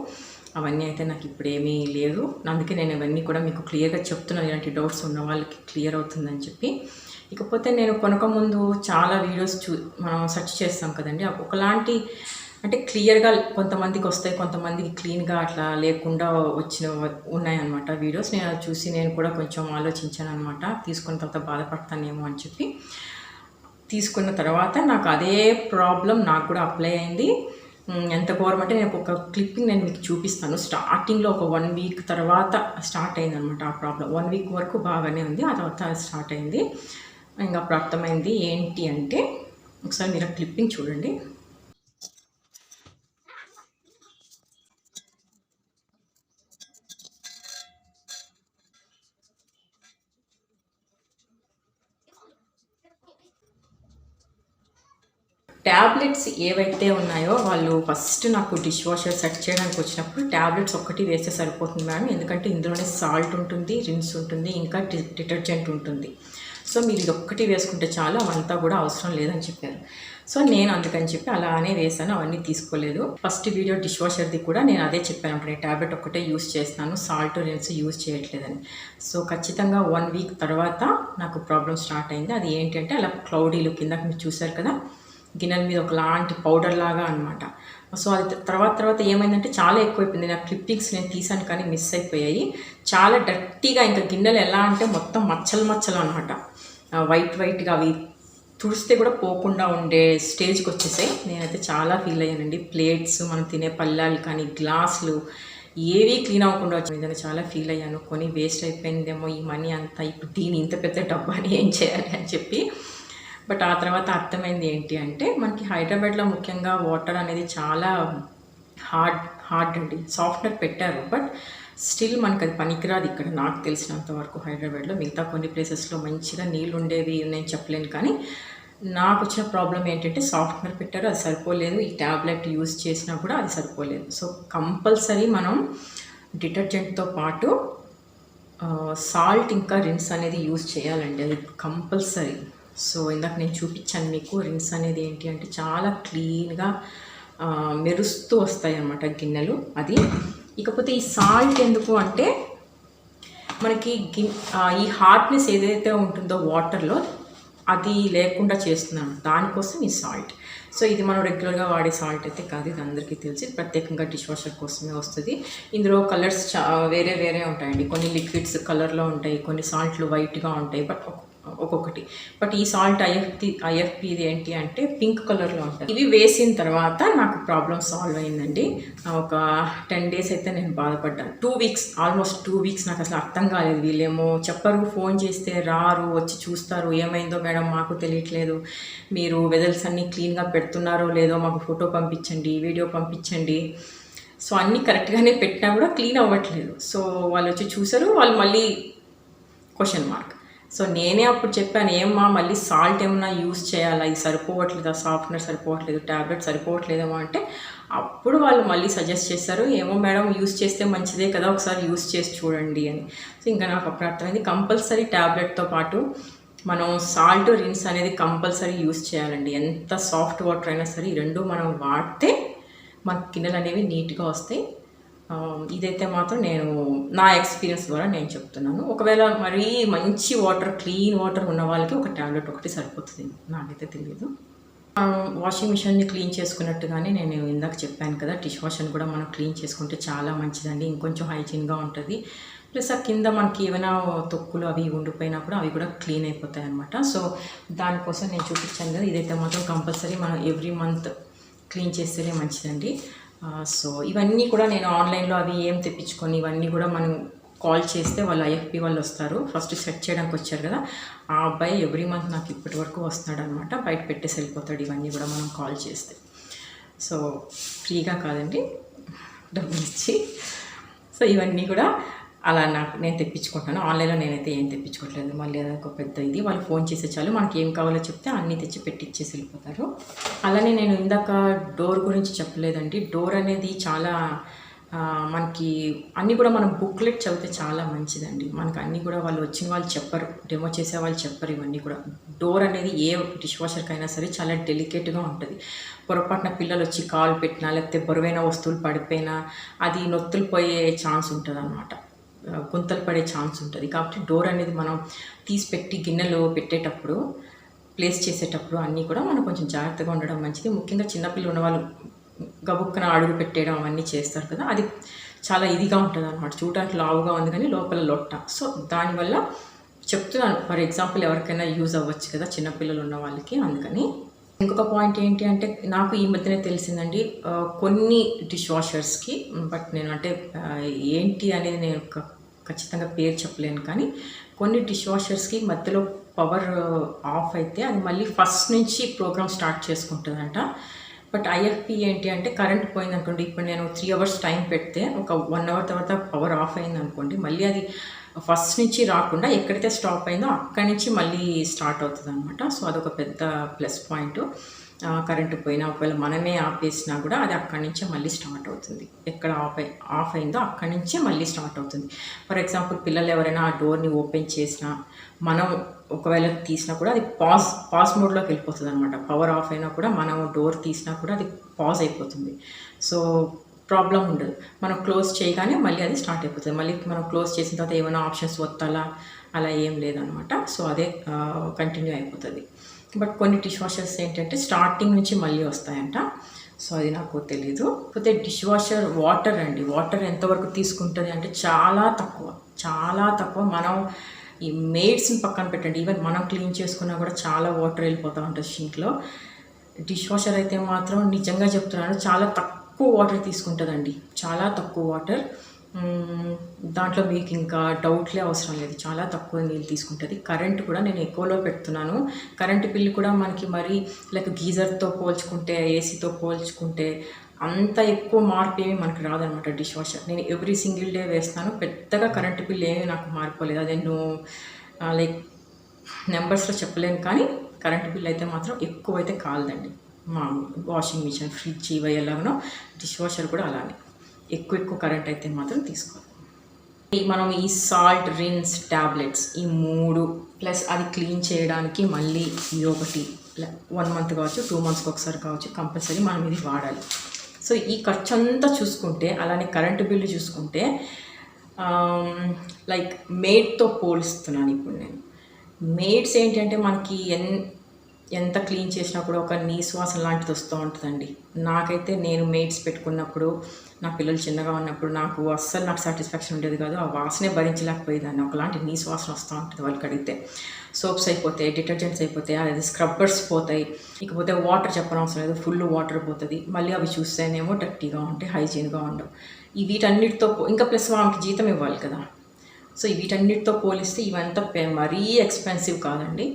అవన్నీ అయితే నాకు ఇప్పుడు ఏమీ లేదు. అందుకే నేను ఇవన్నీ కూడా మీకు క్లియర్గా చెప్తున్నాను, ఇలాంటి డౌట్స్ ఉన్న వాళ్ళకి క్లియర్ అవుతుందని చెప్పి. ఇకపోతే నేను కొనకముందు చాలా వీడియోస్ మనం సెర్చ్ చేస్తాం కదండి, ఒకలాంటి అంటే క్లియర్గా కొంతమందికి వస్తాయి, కొంతమందికి క్లీన్గా అట్లా లేకుండా ఉన్నాయన్నమాట వీడియోస్. నేను అది చూసి నేను కూడా కొంచెం ఆలోచించాను అనమాట, తీసుకున్న తర్వాత బాధపడతానేమో అని చెప్పి. తీసుకున్న తర్వాత నాకు అదే ప్రాబ్లం నాకు కూడా అప్లై అయింది. ఎంత ఘోరం అంటే, నేను ఒక క్లిప్పింగ్ నేను మీకు చూపిస్తాను. స్టార్టింగ్లో ఒక 1 వీక్ తర్వాత స్టార్ట్ అయింది అనమాట ఆ ప్రాబ్లం. 1 వీక్ వరకు బాగానే ఉంది, ఆ తర్వాత స్టార్ట్ అయింది. ఇంకా అప్పుడు అర్థమైంది ఏంటి అంటే, ఒకసారి మీరు క్లిప్పింగ్ చూడండి. ట్యాబ్లెట్స్ ఏవైతే ఉన్నాయో వాళ్ళు ఫస్ట్ నాకు డిష్ వాషర్ సెట్ చేయడానికి వచ్చినప్పుడు ట్యాబ్లెట్స్ ఒక్కటి వేస్తే సరిపోతుంది మేడం, ఎందుకంటే ఇందులోనే సాల్ట్ ఉంటుంది, రిన్స్ ఉంటుంది, ఇంకా డిటర్జెంట్ ఉంటుంది. సో మీరు ఇది ఒక్కటి వేసుకుంటే చాలు, అవంతా కూడా అవసరం లేదని చెప్పారు. సో నేను అందుకని చెప్పి అలానే వేసాను, అవన్నీ తీసుకోలేదు. ఫస్ట్ వీడియో డిష్ వాషర్ది కూడా నేను అదే చెప్పాను, నేను ట్యాబ్లెట్ ఒక్కటే యూస్ చేస్తున్నాను, సాల్ట్ రిన్స్ యూస్ చేయట్లేదని. సో ఖచ్చితంగా 1 వీక్ తర్వాత నాకు ప్రాబ్లం స్టార్ట్ అయింది. అది ఏంటంటే, అలా క్లౌడీలు కింద మీరు చూసారు కదా, గిన్నెల మీద ఒకలాంటి పౌడర్ లాగా అనమాట. సో అది తర్వాత ఏమైందంటే చాలా ఎక్కువైపోయింది. నా క్లిప్పింగ్స్ నేను తీసాను కానీ మిస్ అయిపోయాయి. చాలా డర్టీగా, ఇంకా గిన్నెలు ఎలా అంటే మొత్తం మచ్చలు అనమాట, వైట్గా అవి తుడిస్తే కూడా పోకుండా ఉండే స్టేజ్కి వచ్చేసాయి. నేనైతే చాలా ఫీల్ అయ్యానండి. ప్లేట్స్, మనం తినే పళ్ళాలు కానీ, గ్లాసులు ఏవీ క్లీన్ అవ్వకుండా వచ్చిందని చాలా ఫీల్ అయ్యాను. కొని వేస్ట్ అయిపోయిందేమో ఈ మనీ అంతా, ఇప్పుడు దీని ఇంత పెద్ద డబ్బాని ఏం చేయాలి అని చెప్పి. బట్ ఆ తర్వాత అర్థమైంది ఏంటి అంటే, మనకి హైదరాబాద్లో ముఖ్యంగా వాటర్ అనేది చాలా హార్డ్ అండి. సాఫ్ట్వేర్ పెట్టారు, బట్ స్టిల్ మనకు అది పనికిరాదు ఇక్కడ, నాకు తెలిసినంత వరకు హైదరాబాద్లో. మిగతా కొన్ని ప్లేసెస్లో మంచిగా నీళ్ళు ఉండేవి నేను చెప్పలేను, కానీ నాకు వచ్చిన ప్రాబ్లం ఏంటంటే, సాఫ్ట్వేర్ పెట్టారు, అది సరిపోలేదు. ఈ ట్యాబ్లెట్ యూజ్ చేసినా కూడా అది సరిపోలేదు. సో కంపల్సరీ మనం డిటర్జెంట్తో పాటు సాల్ట్ ఇంకా రిన్స్ అనేది యూజ్ చేయాలండి, అది కంపల్సరీ. సో ఇందాక నేను చూపించాను మీకు, రిన్స్ అనేది ఏంటి అంటే చాలా క్లీన్గా మెరుస్తూ వస్తాయి అన్నమాట గిన్నెలు. అది ఇకపోతే ఈ సాల్ట్ ఎందుకు అంటే, మనకి ఈ హార్డ్నెస్ ఏదైతే ఉంటుందో వాటర్లో అది లేకుండా చేస్తున్నాను, దానికోసం ఈ సాల్ట్. సో ఇది మనం రెగ్యులర్గా వాడే సాల్ట్ అయితే కాదు, ఇది అందరికీ తెలిసి ప్రత్యేకంగా డిష్ వాషర్ కోసమే వస్తుంది. ఇందులో కలర్స్ వేరే ఉంటాయండి. కొన్ని లిక్విడ్స్ కలర్లో ఉంటాయి, కొన్ని సాల్ట్లు వైట్గా ఉంటాయి, బట్ ఒక్కొక్కటి. బట్ ఈ సాల్ట్ ఐఎఫ్పిది ఏంటి అంటే పింక్ కలర్లో ఉంటుంది. ఇవి వేసిన తర్వాత నాకు ప్రాబ్లం సాల్వ్ అయిందండి. ఒక 10 days అయితే నేను బాధపడ్డాను. 2 weeks, ఆల్మోస్ట్ 2 weeks నాకు అసలు అర్థం కాలేదు. వీళ్ళేమో చెప్పరు, ఫోన్ చేస్తే రారు, వచ్చి చూస్తారు, ఏమైందో మేడం మాకు తెలియట్లేదు, మీరు వెజల్స్ అన్నీ క్లీన్గా పెడుతున్నారో లేదో మాకు ఫోటో పంపించండి, వీడియో పంపించండి. సో అన్నీ కరెక్ట్గానే పెట్టినా కూడా క్లీన్ అవ్వట్లేదు. సో వాళ్ళు వచ్చి చూసారు, వాళ్ళు మళ్ళీ క్వశ్చన్ మార్క్. సో నేనే అప్పుడు చెప్పాను, ఏమ్మా మళ్ళీ సాల్ట్ ఏమన్నా యూస్ చేయాలా, ఇది సరిపోవట్లేదా, సాఫ్ట్నర్ సరిపోవట్లేదు, ట్యాబ్లెట్ సరిపోవట్లేదేమో అంటే అప్పుడు వాళ్ళు మళ్ళీ సజెస్ట్ చేశారు, ఏమో మేడం యూస్ చేస్తే మంచిదే కదా, ఒకసారి యూస్ చేసి చూడండి అని. సో ఇంకా నాకు అప్పుడు అర్థమైంది, కంపల్సరీ ట్యాబ్లెట్తో పాటు మనం సాల్ట్ రిన్స్ అనేది కంపల్సరీ యూస్ చేయాలండి. ఎంత సాఫ్ట్ వాటర్ అయినా సరే ఈ రెండు మనం వాడితే మన గిన్నెలు అనేవి నీట్గా వస్తాయి. ఇదైతే మాత్రం నేను నా ఎక్స్పీరియన్స్ ద్వారా నేను చెప్తున్నాను. ఒకవేళ మరీ మంచి వాటర్, క్లీన్ వాటర్ ఉన్న వాళ్ళకి ఒక ట్యాబ్లెట్ ఒకటి సరిపోతుంది, నాకైతే తెలియదు. వాషింగ్ మిషన్ని క్లీన్ చేసుకున్నట్టుగానే నేను ఇందాక చెప్పాను కదా, డిష్ వాషర్ని కూడా మనం క్లీన్ చేసుకుంటే చాలా మంచిదండి, ఇంకొంచెం హైజీన్గా ఉంటుంది. ప్లస్ ఆ కింద మనకి ఏమైనా తొక్కులు అవి ఉండిపోయినా కూడా అవి కూడా క్లీన్ అయిపోతాయి అనమాట. సో దానికోసం నేను చూపించాను కదా, ఇదైతే మాత్రం కంపల్సరీ మనం ఎవ్రీ మంత్ క్లీన్ చేస్తేనే మంచిదండి. సో ఇవన్నీ కూడా నేను ఆన్లైన్లో అవి ఏం తెప్పించుకొని ఇవన్నీ కూడా మనం కాల్ చేస్తే వాళ్ళు ఐఎఫ్పి వాళ్ళు వస్తారు, ఫస్ట్ సెట్ చేయడానికి వచ్చారు కదా, ఆ అబ్బాయి ఎవ్రీ మంత్ నాకు ఇప్పటి వరకు వస్తాడు అనమాట, బయట పెట్టేసి వెళ్ళిపోతాడు ఇవన్నీ కూడా మనం కాల్ చేస్తే. సో ఫ్రీగా కాదండి, డబ్బులు ఇచ్చి. సో ఇవన్నీ కూడా అలా నేను తెప్పించుకుంటాను. ఆన్లైన్లో నేనైతే ఏం తెప్పించుకోవట్లేదు, మళ్ళీ అదొక పెద్ద ఇది. వాళ్ళు ఫోన్ చేసే చాలు, మనకి ఏం కావాలో చెప్తే అన్నీ తెచ్చి పెట్టిచ్చేసి వెళ్ళిపోతారు. అలానే నేను ఇందాక డోర్ గురించి చెప్పలేదండి. డోర్ అనేది చాలా మనకి అన్నీ కూడా మనం బుక్లెట్ చదివితే చాలా మంచిదండి. మనకు అన్నీ కూడా వాళ్ళు వచ్చిన వాళ్ళు చెప్పరు, డెమో చేసే వాళ్ళు చెప్పరు ఇవన్నీ కూడా. డోర్ అనేది ఏ డిష్ వాషర్కైనా సరే చాలా డెలికేట్గా ఉంటుంది. పొరపాటున పిల్లలు వచ్చి కాలు పెట్టినా, లేకపోతే బరువైన వస్తువులు పడిపోయినా అది నొత్తులు పోయే ఛాన్స్ ఉంటుంది అనమాట, గుంతలు పడే ఛాన్స్ ఉంటుంది. కాబట్టి డోర్ అనేది మనం తీసి పెట్టి గిన్నెలో పెట్టేటప్పుడు, ప్లేస్ చేసేటప్పుడు అన్నీ కూడా మనం కొంచెం జాగ్రత్తగా ఉండడం మంచిది. ముఖ్యంగా చిన్నపిల్లలు ఉన్నవాళ్ళు గబుక్కన అడుగు పెట్టేయడం అవన్నీ చేస్తారు కదా, అది చాలా ఇదిగా ఉంటుంది అనమాట. చూడడానికి లావుగా ఉంది కానీ లోపల లొట్ట. సో దానివల్ల చెప్తున్నాను, ఫర్ ఎగ్జాంపుల్ ఎవరికైనా యూజ్ అవ్వచ్చు కదా చిన్నపిల్లలు ఉన్న వాళ్ళకి. అందుకని ఇంకొక పాయింట్ ఏంటి అంటే, నాకు ఈ మధ్యనే తెలిసిందండి కొన్ని డిష్ వాషర్స్కి, బట్ నేను అంటే ఏంటి అనేది నేను ఖచ్చితంగా పేరు చెప్పలేను, కానీ కొన్ని డిష్ వాషర్స్కి మధ్యలో పవర్ ఆఫ్ అయితే అది మళ్ళీ ఫస్ట్ నుంచి ప్రోగ్రామ్ స్టార్ట్ చేసుకుంటుందంట. బట్ ఐఎఫ్పి ఏంటి అంటే, కరెంట్ పోయింది అనుకోండి, ఇప్పుడు నేను 3 hours టైం పెడితే ఒక 1 hour తర్వాత పవర్ ఆఫ్ అయింది అనుకోండి, మళ్ళీ అది ఫస్ట్ నుంచి రాకుండా ఎక్కడైతే స్టాప్ అయిందో అక్కడి నుంచి మళ్ళీ స్టార్ట్ అవుతుంది అనమాట. సో అదొక పెద్ద ప్లస్ పాయింట్. కరెంటు పోయినా ఒకవేళ మనమే ఆపేసినా కూడా అది అక్కడి నుంచే మళ్ళీ స్టార్ట్ అవుతుంది. ఎక్కడ ఆఫ్ అయిందో అక్కడి నుంచే మళ్ళీ స్టార్ట్ అవుతుంది. ఫర్ ఎగ్జాంపుల్ పిల్లలు ఎవరైనా ఆ డోర్ని ఓపెన్ చేసినా, మనం ఒకవేళ తీసినా కూడా అది పాజ్ మోడ్లోకి వెళ్ళిపోతుంది అనమాట. పవర్ ఆఫ్ అయినా కూడా మనం డోర్ తీసినా కూడా అది పాజ్ అయిపోతుంది. సో ప్రాబ్లం ఉండదు. మనం క్లోజ్ చేయగానే మళ్ళీ అది స్టార్ట్ అయిపోతుంది. మళ్ళీ మనం క్లోజ్ చేసిన తర్వాత ఏమైనా ఆప్షన్స్ ఒత్తాలా అలా ఏం లేదనమాట. సో అదే కంటిన్యూ అయిపోతుంది. బట్ కొన్ని డిష్ వాషర్స్ ఏంటంటే స్టార్టింగ్ నుంచి మళ్ళీ వస్తాయంట. సో అది నాకు తెలీదు. కాకపోతే డిష్ వాషర్ వాటర్ అండి, వాటర్ ఎంతవరకు తీసుకుంటుంది అంటే చాలా తక్కువ. మనం ఈ మెయిడ్స్ని పక్కన పెట్టండి, ఈవెన్ మనం క్లీన్ చేసుకున్నా కూడా చాలా వాటర్ వెళ్ళిపోతూ ఉంటుంది షింక్లో. డిష్ వాషర్ అయితే మాత్రం నిజంగా చెప్తున్నాను, చాలా తక్కువ వాటర్ తీసుకుంటుందండి, చాలా తక్కువ వాటర్. దాంట్లో మీకు ఇంకా డౌట్లే అవసరం లేదు, చాలా తక్కువ నీళ్ళు తీసుకుంటుంది. కరెంట్ కూడా నేను ఎక్కువలో పెడుతున్నాను. కరెంటు బిల్లు కూడా మనకి మరి లైక్ గీజర్తో పోల్చుకుంటే, ఏసీతో పోల్చుకుంటే అంత ఎక్కువ మార్పు ఏమీ మనకి రాదనమాట డిష్ వాషర్. నేను ఎవ్రీ సింగిల్ డే వేస్తాను, పెద్దగా కరెంటు బిల్ ఏమీ నాకు మారిపోలేదు. అదే నేను లైక్ నెంబర్స్లో చెప్పలేను, కానీ కరెంటు బిల్ అయితే మాత్రం ఎక్కువైతే కాలేదండి. మా వాషింగ్ మిషన్, ఫ్రిడ్జ్ ఇవి ఎలాగనో డిష్ వాషర్ కూడా అలానే ఎక్కువ కరెంట్ అయితే మాత్రం తీసుకోవాలి. మనం ఈ సాల్ట్, రిన్స్, ట్యాబ్లెట్స్ ఈ 3 ప్లస్ అది క్లీన్ చేయడానికి మళ్ళీ ఈ ఒకటి 1 month కావచ్చు, 2 monthsకి ఒకసారి కావచ్చు, కంపల్సరీ మనం ఇది వాడాలి. సో ఈ ఖర్చు అంతా చూసుకుంటే, అలానే కరెంటు బిల్లు చూసుకుంటే, లైక్ మేడ్తో పోలుస్తున్నాను ఇప్పుడు నేను. మేడ్స్ ఏంటంటే మనకి ఎంత క్లీన్ చేసినా కూడా ఒక నీశ్వాసన లాంటిది వస్తూ ఉంటుందండి. నాకైతే నేను మేడ్స్ పెట్టుకున్నప్పుడు, నా పిల్లలు చిన్నగా ఉన్నప్పుడు నాకు సాటిస్ఫాక్షన్ ఉండేది కాదు. ఆ వాసనే భరించలేకపోయేదాన్ని. ఒకలాంటి నీశ్వాసన వస్తూ ఉంటుంది వాళ్ళకి అడిగితే. సోప్స్ అయిపోతాయి, డిటర్జెంట్స్ అయిపోతాయి, అది స్క్రబ్బర్స్ పోతాయి. ఇకపోతే వాటర్ చెప్పనవసరం లేదు, ఫుల్ వాటర్ పోతుంది. మళ్ళీ అవి చూస్తేనేమో డర్టీగా ఉంటాయి, హైజీన్గా ఉండవు. ఈ వీటన్నిటితో ఇంకా ప్లస్ వాళ్ళకి జీతం ఇవ్వాలి కదా. సో ఈ వీటన్నిటితో పోలిస్తే ఇవంతా మరీ ఎక్స్పెన్సివ్ కాదండి.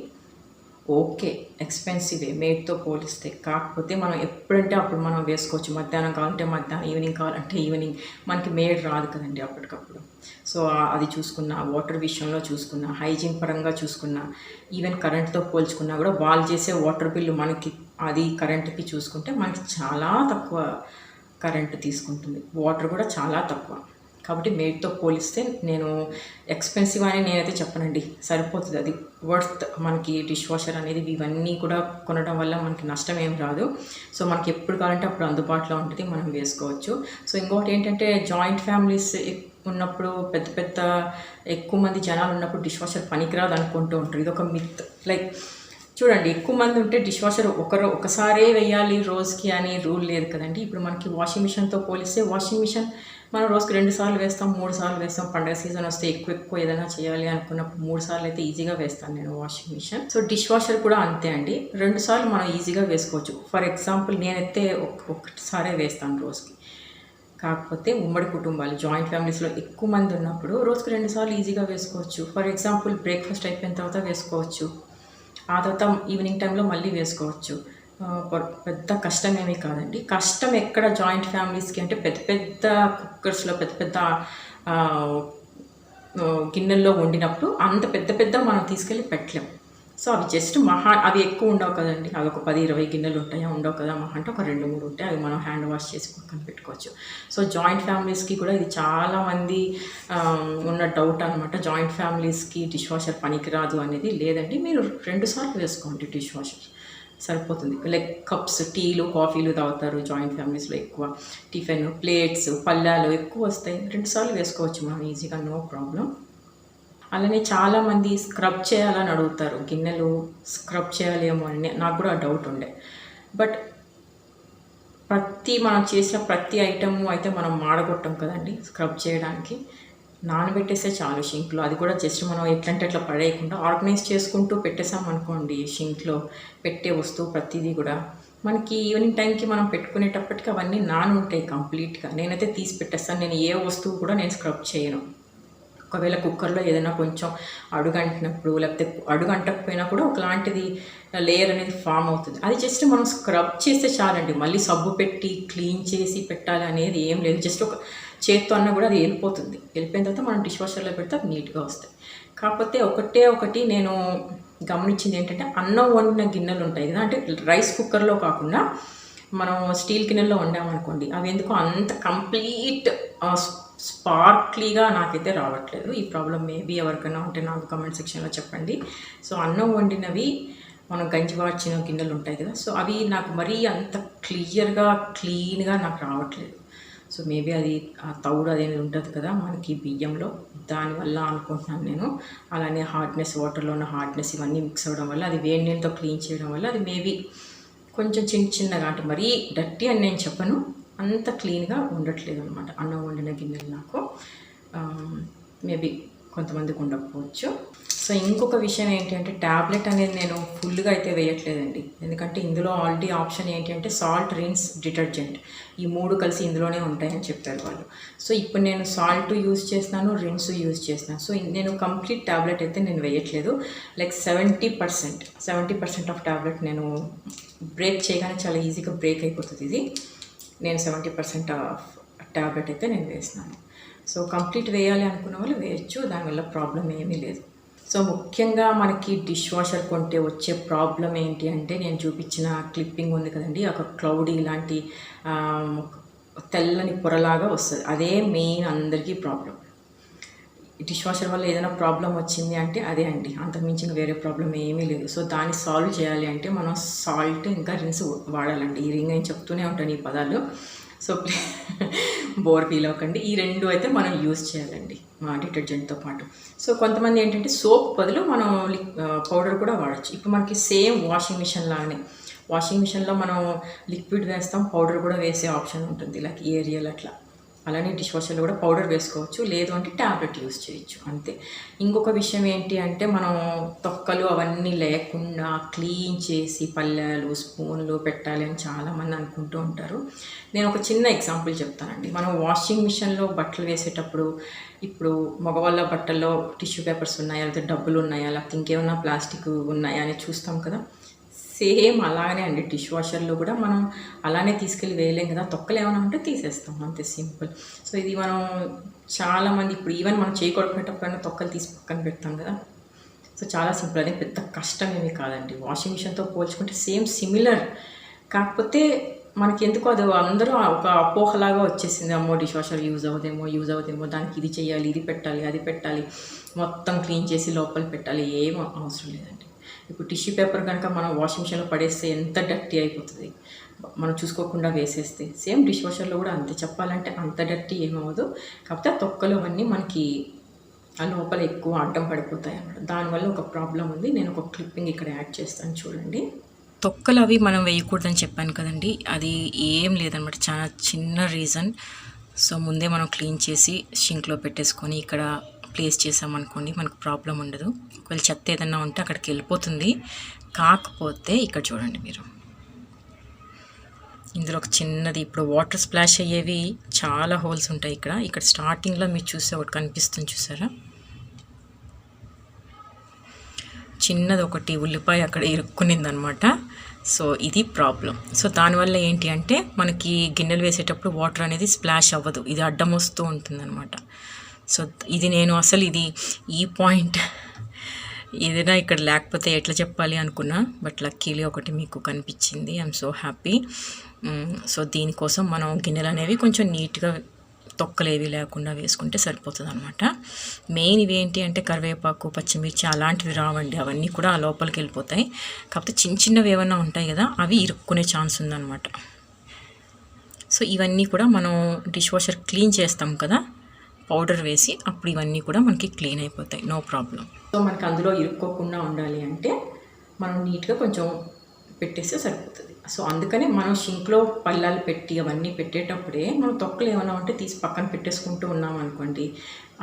ఓకే. ఎక్స్‌పెన్సివే మేడ్‌తో పోలిస్తే. కాకపోతే మనం ఎప్పుడంటే అప్పుడు మనం వేసుకోవచ్చు. మధ్యాహ్నం కావాలంటే మధ్యాహ్నం, ఈవినింగ్ కావాలంటే ఈవినింగ్. మనకి మేడ్ రాదు కదండీ అప్పటికప్పుడు. సో, అది చూసుకున్నా, వాటర్ విషయంలో చూసుకున్నా, హైజీన్ పరంగా చూసుకున్నా, ఈవెన్ కరెంట్‌తో పోల్చుకున్నా గూడా వాళ్ళు చేసే వాటర్ బిల్లు మనకి అది కరెంట్‌కి చూసుకుంటే మనకి చాలా తక్కువ కరెంట్ తీసుకుంటుంది. వాటర్ కూడా చాలా తక్కువ. కాబట్టి మేడ్‌తో పోలిస్తే నేను ఎక్స్‌పెన్సివ్ అని నేనైతే చెప్పనండి. సరిపోతది అది. వర్త్ మనకి డిష్ వాషర్ అనేది ఇవన్నీ కూడా కొనడం వల్ల మనకి నష్టం ఏం రాదు. సో, మనకి ఎప్పుడు కావాలంటే అప్పుడు అందుబాటులో ఉంటది. మనం వేసుకోవచ్చు. సో, ఇంకొకటి ఏంటంటే జాయింట్ ఫ్యామిలీస్ ఉన్నప్పుడు పెద్ద పెద్ద ఎక్కువ మంది జనాలు ఉన్నప్పుడు డిష్ వాషర్ పనికిరాదు అనుకుంటూ ఉంటారు. ఇదొక మిత్. లైక్ చూడండి, ఎక్కువ మంది ఉంటే డిష్ వాషర్ ఒకసారే వేయాలి రోజుకి అని రూల్ లేదు కదండీ. ఇప్పుడు మనకి వాషింగ్ మిషన్‌తో పోలిస్తే వాషింగ్ మిషన్ మనం రోజుకి 2 సార్లు వేస్తాం, 3 సార్లు వేస్తాం. పండగ సీజన్ వస్తే ఎక్కువ ఏదైనా చేయాలి అనుకున్నప్పుడు 3 సార్లు అయితే ఈజీగా వేస్తాను నేను washing machine. So, dish washer కూడా అంతే అండి. 2 సార్లు మనం ఈజీగా వేసుకోవచ్చు. ఫర్ ఎగ్జాంపుల్ నేనైతే ఒక్కసారే వేస్తాను రోజుకి. కాకపోతే ఉమ్మడి కుటుంబాలు జాయింట్ ఫ్యామిలీస్‌లో ఎక్కువ మంది ఉన్నప్పుడు రోజుకి 2 సార్లు ఈజీగా వేసుకోవచ్చు. ఫర్ ఎగ్జాంపుల్ బ్రేక్‌ఫాస్ట్ అయిపోయిన తర్వాత వేసుకోవచ్చు. ఆ తర్వాత ఈవినింగ్ టైంలో మళ్ళీ వేసుకోవచ్చు. పెద్ద కష్టమేమీ కాదండి. కష్టం ఎక్కడ జాయింట్ ఫ్యామిలీస్‌కి అంటే పెద్ద పెద్ద కుక్కర్స్‌లో పెద్ద పెద్ద ఆహ్, గిన్నెల్లో వండినప్పుడు అంత పెద్ద పెద్దవి మనం తీసుకెళ్ళి పెట్టలేం. సో, అవి జస్ట్ అవి ఎక్కువ ఉండవు కదండీ. అవి ఒక 10, 20 గిన్నెలు ఉంటాయా? ఉండవు కదా! మహా అంటే ఒక 2, 3 ఉంటాయి. అవి మనం హ్యాండ్ వాష్ చేసి పక్కన పెట్టుకోవచ్చు. సో, జాయింట్ ఫ్యామిలీస్‌కి కూడా ఇది చాలామంది ఉన్న డౌట్ అనమాట. జాయింట్ ఫ్యామిలీస్‌కి డిష్ వాషర్ పనికిరాదు అనేది. లేదండి, మీరు 2 సార్లు వేసుకోండి డిష్ వాషర్. సరిపోతుంది. లైక్ కప్స్, టీలు, కాఫీలు తాగుతారు జాయింట్ ఫ్యామిలీస్‌లో ఎక్కువ. టిఫిన్, ప్లేట్స్, పళ్ళాలు ఎక్కువ వస్తాయి. 2 సార్లు వేసుకోవచ్చు మనం ఈజీగా, నో ప్రాబ్లమ్. అలానే చాలామంది స్క్రబ్ చేయాలని అడుగుతారు. గిన్నెలు స్క్రబ్ చేయాలేమో అని నాకు కూడా ఆ డౌట్ ఉండే. బట్ మనం చేసిన ప్రతి ఐటెము అయితే మనం మాడగొట్టం కదండీ స్క్రబ్ చేయడానికి. నానబెట్టేస్తే చాలు షింక్‌లో. అది కూడా జస్ట్ మనం ఎట్లంటే అట్లా పడేయకుండా ఆర్గనైజ్ చేసుకుంటూ పెట్టేసామనుకోండి షింక్‌లో పెట్టే వస్తువు ప్రతీదీ కూడా. మనకి ఈవినింగ్ టైంకి మనం పెట్టుకునేటప్పటికి అవన్నీ నానుంటాయి కంప్లీట్‌గా. నేనైతే తీసి పెట్టేస్తాను. నేను ఏ వస్తువు కూడా నేను స్క్రబ్ చేయను. ఒకవేళ కుక్కర్‌లో ఏదైనా కొంచెం అడుగంటినప్పుడు, లేకపోతే అడుగంటకపోయినా కూడా ఒకలాంటిది లేయర్ అనేది ఫామ్ అవుతుంది. అది జస్ట్ మనం స్క్రబ్ చేస్తే చాలండి. మళ్ళీ సబ్బు పెట్టి క్లీన్ చేసి పెట్టాలి అనేది ఏం లేదు. జస్ట్ ఒక చేత్తో అన్నా కూడా అది వెళ్ళిపోతుంది. వెళ్ళిపోయిన తర్వాత మనం డిష్ వాషర్‌లో పెడితే అవి నీట్‌గా వస్తాయి. కాకపోతే ఒకటి నేను గమనించింది ఏంటంటే, అన్నం వండిన గిన్నెలు ఉంటాయి కదా! అంటే రైస్ కుక్కర్‌లో కాకుండా మనం స్టీల్ గిన్నెల్లో వండామనుకోండి, అవి ఎందుకో అంత కంప్లీట్ స్పార్క్లీగా నాకైతే రావట్లేదు. ఈ ప్రాబ్లమ్ మేబీ ఎవరికైనా ఉంటే నాకు కామెంట్ సెక్షన్‌లో చెప్పండి. సో, అన్నం వండినవి మనం గంజి వార్చిన గిన్నెలు ఉంటాయి కదా! సో, అవి నాకు మరీ అంత క్లీన్‌గా నాకు రావట్లేదు. సో, మేబీ అది ఆ తౌడు అనేది ఉంటది కదా మనకి బియ్యంలో, దానివల్ల అనుకుంటున్నాను నేను. అలానే హార్డ్‌నెస్, వాటర్‌లో ఉన్న హార్డ్‌నెస్ ఇవన్నీ మిక్స్ అవ్వడం వల్ల, అది వేడి నీళ్ళతో క్లీన్ చేయడం వల్ల అది మేబీ కొంచెం చిన్నగా, అంటే మరీ డర్టీ అని నేను చెప్పను. అంత క్లీన్‌గా ఉండట్లేదు అనమాట అన్నం వండిన గిన్నెలు నాకు. మేబీ కొంతమందికి ఉండకపోవచ్చు. సో, ఇంకొక విషయం ఏంటి అంటే, టాబ్లెట్ అనేది నేను ఫుల్‌గా అయితే వేయట్లేదండి. ఎందుకంటే ఇందులో ఆల్రెడీ ఆప్షన్ ఏంటి అంటే సాల్ట్, రిన్స్, డిటర్జెంట్ ఈ 3 కలిసి ఇందులోనే ఉంటాయని చెప్పారు వాళ్ళు. సో, ఇప్పుడు నేను సాల్ట్ యూజ్ చేస్తున్నాను, రిన్స్ యూజ్ చేస్తున్నాను. సో, నేను కంప్లీట్ టాబ్లెట్ అయితే నేను వేయట్లేదు. లైక్ 70% ఆఫ్ టాబ్లెట్ నేను బ్రేక్ చేయగానే చాలా ఈజీగా బ్రేక్ అయిపోతుంది ఇది. నేను 70% ఆఫ్ టాబ్లెట్ అయితే నేను వేస్తున్నాను. సో, కంప్లీట్ వేయాలి అనుకున్న వాళ్ళు వేయచ్చు. దానివల్ల ప్రాబ్లమ్ ఏమీ లేదు. సో, ముఖ్యంగా మనకి డిష్ వాషర్ కొంటే వచ్చే ప్రాబ్లమ్ ఏంటి అంటే, నేను చూపించిన క్లిప్పింగ్ ఉంది కదండీ, ఒక క్లౌడీ ఇలాంటి తెల్లని పొరలాగా వస్తుంది. అదే మెయిన్ అందరికీ ప్రాబ్లం. డిష్ వాషర్ వల్ల ఏదైనా ప్రాబ్లం వచ్చింది అంటే అదే అండి. అంతకుమించి ఇంకా వేరే ప్రాబ్లం ఏమీ లేదు. సో, దాన్ని సాల్వ్ చేయాలి అంటే మనం సాల్ట్ ఇంకా రిన్స్ వాడాలండి. ఈ రింగ్ నేను చెప్తూనే ఉంటాను ఈ పదాలు. సో, బోర్ ఫీల్ అవ్వకండి. ఈ 2 అయితే మనం యూజ్ చేయాలండి డిటర్జెంట్‌తో పాటు. సో, కొంతమంది ఏంటంటే సోప్ బదులు మనం పౌడర్ కూడా వాడచ్చు. ఇప్పుడు మనకి సేమ్ వాషింగ్ మిషన్ లాగానే. వాషింగ్ మిషన్‌లో మనం లిక్విడ్ వేస్తాం, పౌడర్ కూడా వేసే ఆప్షన్ ఉంటుంది. లైక్ ఏరియల్ అట్లా. అలానే డిష్ వాషర్లో కూడా పౌడర్ వేసుకోవచ్చు, లేదు అంటే ట్యాబ్లెట్ యూస్ చేయొచ్చు అంతే. ఇంకొక విషయం ఏంటి అంటే మనం తొక్కలు అవన్నీ లేకుండా క్లీన్ చేసి పళ్ళాలు స్పూన్లు పెట్టాలి అని చాలామంది అనుకుంటూ ఉంటారు. నేను ఒక చిన్న ఎగ్జాంపుల్ చెప్తానండి. మనం వాషింగ్ మిషన్లో బట్టలు వేసేటప్పుడు ఇప్పుడు మగవాళ్ళ బట్టల్లో టిష్యూ పేపర్స్ ఉన్నాయా, లేకపోతే డబ్బులు ఉన్నాయా, లేకపోతే ఇంకేమైనా ప్లాస్టిక్ ఉన్నాయా అని చూస్తాం కదా. సేమ్ అలానే అండి డిష్ వాషర్లో కూడా మనం అలానే తీసుకెళ్ళి వేయలేం కదా, తొక్కలు ఏమైనా ఉంటే తీసేస్తాం అంతే, సింపుల్. సో ఇది మనం చాలామంది ఇప్పుడు ఈవెన్ మనం చేయి కొడుకునేటప్పుడైనా తొక్కలు తీసి పక్కన పెడతాం కదా. సో చాలా సింపుల్, అది పెద్ద కష్టం ఏమీ కాదండి. వాషింగ్ మిషన్తో పోల్చుకుంటే సేమ్ సిమిలర్, కాకపోతే మనకి ఎందుకో అది అందరూ ఒక అపోహలాగా వచ్చేసింది. అమ్మో డిష్ వాషర్ యూజ్ అవుదేమో, దానికి ఇది చేయాలి, ఇది పెట్టాలి, అది పెట్టాలి, మొత్తం క్లీన్ చేసి లోపల పెట్టాలి, ఏం అవసరం లేదండి. ఇప్పుడు టిష్యూ పేపర్ కనుక మనం వాషింగ్ మిషన్లో పడేస్తే ఎంత డర్టీ అయిపోతుంది, మనం చూసుకోకుండా వేసేస్తే. సేమ్ డిష్ వాషర్లో కూడా అంతే, చెప్పాలంటే అంత డర్టీ ఏమవ్వదు. కాకపోతే ఆ తొక్కలు అవన్నీ మనకి ఆ లోపల ఎక్కువ అడ్డం పడిపోతాయి అన్నమాట. దానివల్ల ఒక ప్రాబ్లం ఉంది. నేను ఒక క్లిప్పింగ్ ఇక్కడ యాడ్ చేస్తాను చూడండి. తొక్కలు అవి మనం వేయకూడదని చెప్పాను కదండి, అది ఏం లేదనమాట, చాలా చిన్న రీజన్. సో ముందే మనం క్లీన్ చేసి షింక్లో పెట్టేసుకొని ఇక్కడ ప్లేస్ చేసామనుకోండి మనకు ప్రాబ్లం ఉండదు. ఒకవేళ చెత్త ఏదన్నా ఉంటే అక్కడికి వెళ్ళిపోతుంది. కాకపోతే ఇక్కడ చూడండి మీరు, ఇందులో ఒక చిన్నది, ఇప్పుడు వాటర్ స్ప్లాష్ అయ్యేవి చాలా హోల్స్ ఉంటాయి ఇక్కడ స్టార్టింగ్లో మీరు చూస్తే ఒకటి కనిపిస్తుంది చూసారా, చిన్నది ఒకటి ఉల్లిపాయ అక్కడ ఇరుక్కునిందనమాట. సో ఇది ప్రాబ్లం. సో దానివల్ల ఏంటి అంటే మనకి గిన్నెలు వేసేటప్పుడు వాటర్ అనేది స్ప్లాష్ అవ్వదు, ఇది అడ్డం వస్తూ ఉంటుందన్నమాట. సో ఇది నేను అసలు ఈ పాయింట్ ఏదైనా ఇక్కడ లేకపోతే ఎట్లా చెప్పాలి అనుకున్నా, బట్ లక్కీలీ ఒకటి మీకు కనిపించింది. I'm so happy. సో దీనికోసం మనం గిన్నెలు అనేవి కొంచెం నీట్గా తొక్కలు ఏవి లేకుండా వేసుకుంటే సరిపోతుంది అనమాట. మెయిన్ ఇవేంటి అంటే కరివేపాకు, పచ్చిమిర్చి అలాంటివి రావండి, అవన్నీ కూడా ఆ లోపలికి వెళ్ళిపోతాయి. కాకపోతే చిన్నవి ఏమన్నా ఉంటాయి కదా, అవి ఇరుక్కునే ఛాన్స్ ఉందన్నమాట. సో ఇవన్నీ కూడా మనం డిష్ వాషర్ క్లీన్ చేస్తాం కదా పౌడర్ వేసి, అప్పుడు ఇవన్నీ కూడా మనకి క్లీన్ అయిపోతాయి, నో ప్రాబ్లం. సో మనకి అందులో ఇరుక్కోకుండా ఉండాలి అంటే మనం నీట్గా కొంచెం పెట్టేస్తే సరిపోతుంది. సో అందుకనే మనం షింక్లో పళ్ళాలు పెట్టి అవన్నీ పెట్టేటప్పుడే మనం తొక్కలు ఏమైనా ఉంటే తీసి పక్కన పెట్టేసుకుంటూ ఉన్నాం అనుకోండి,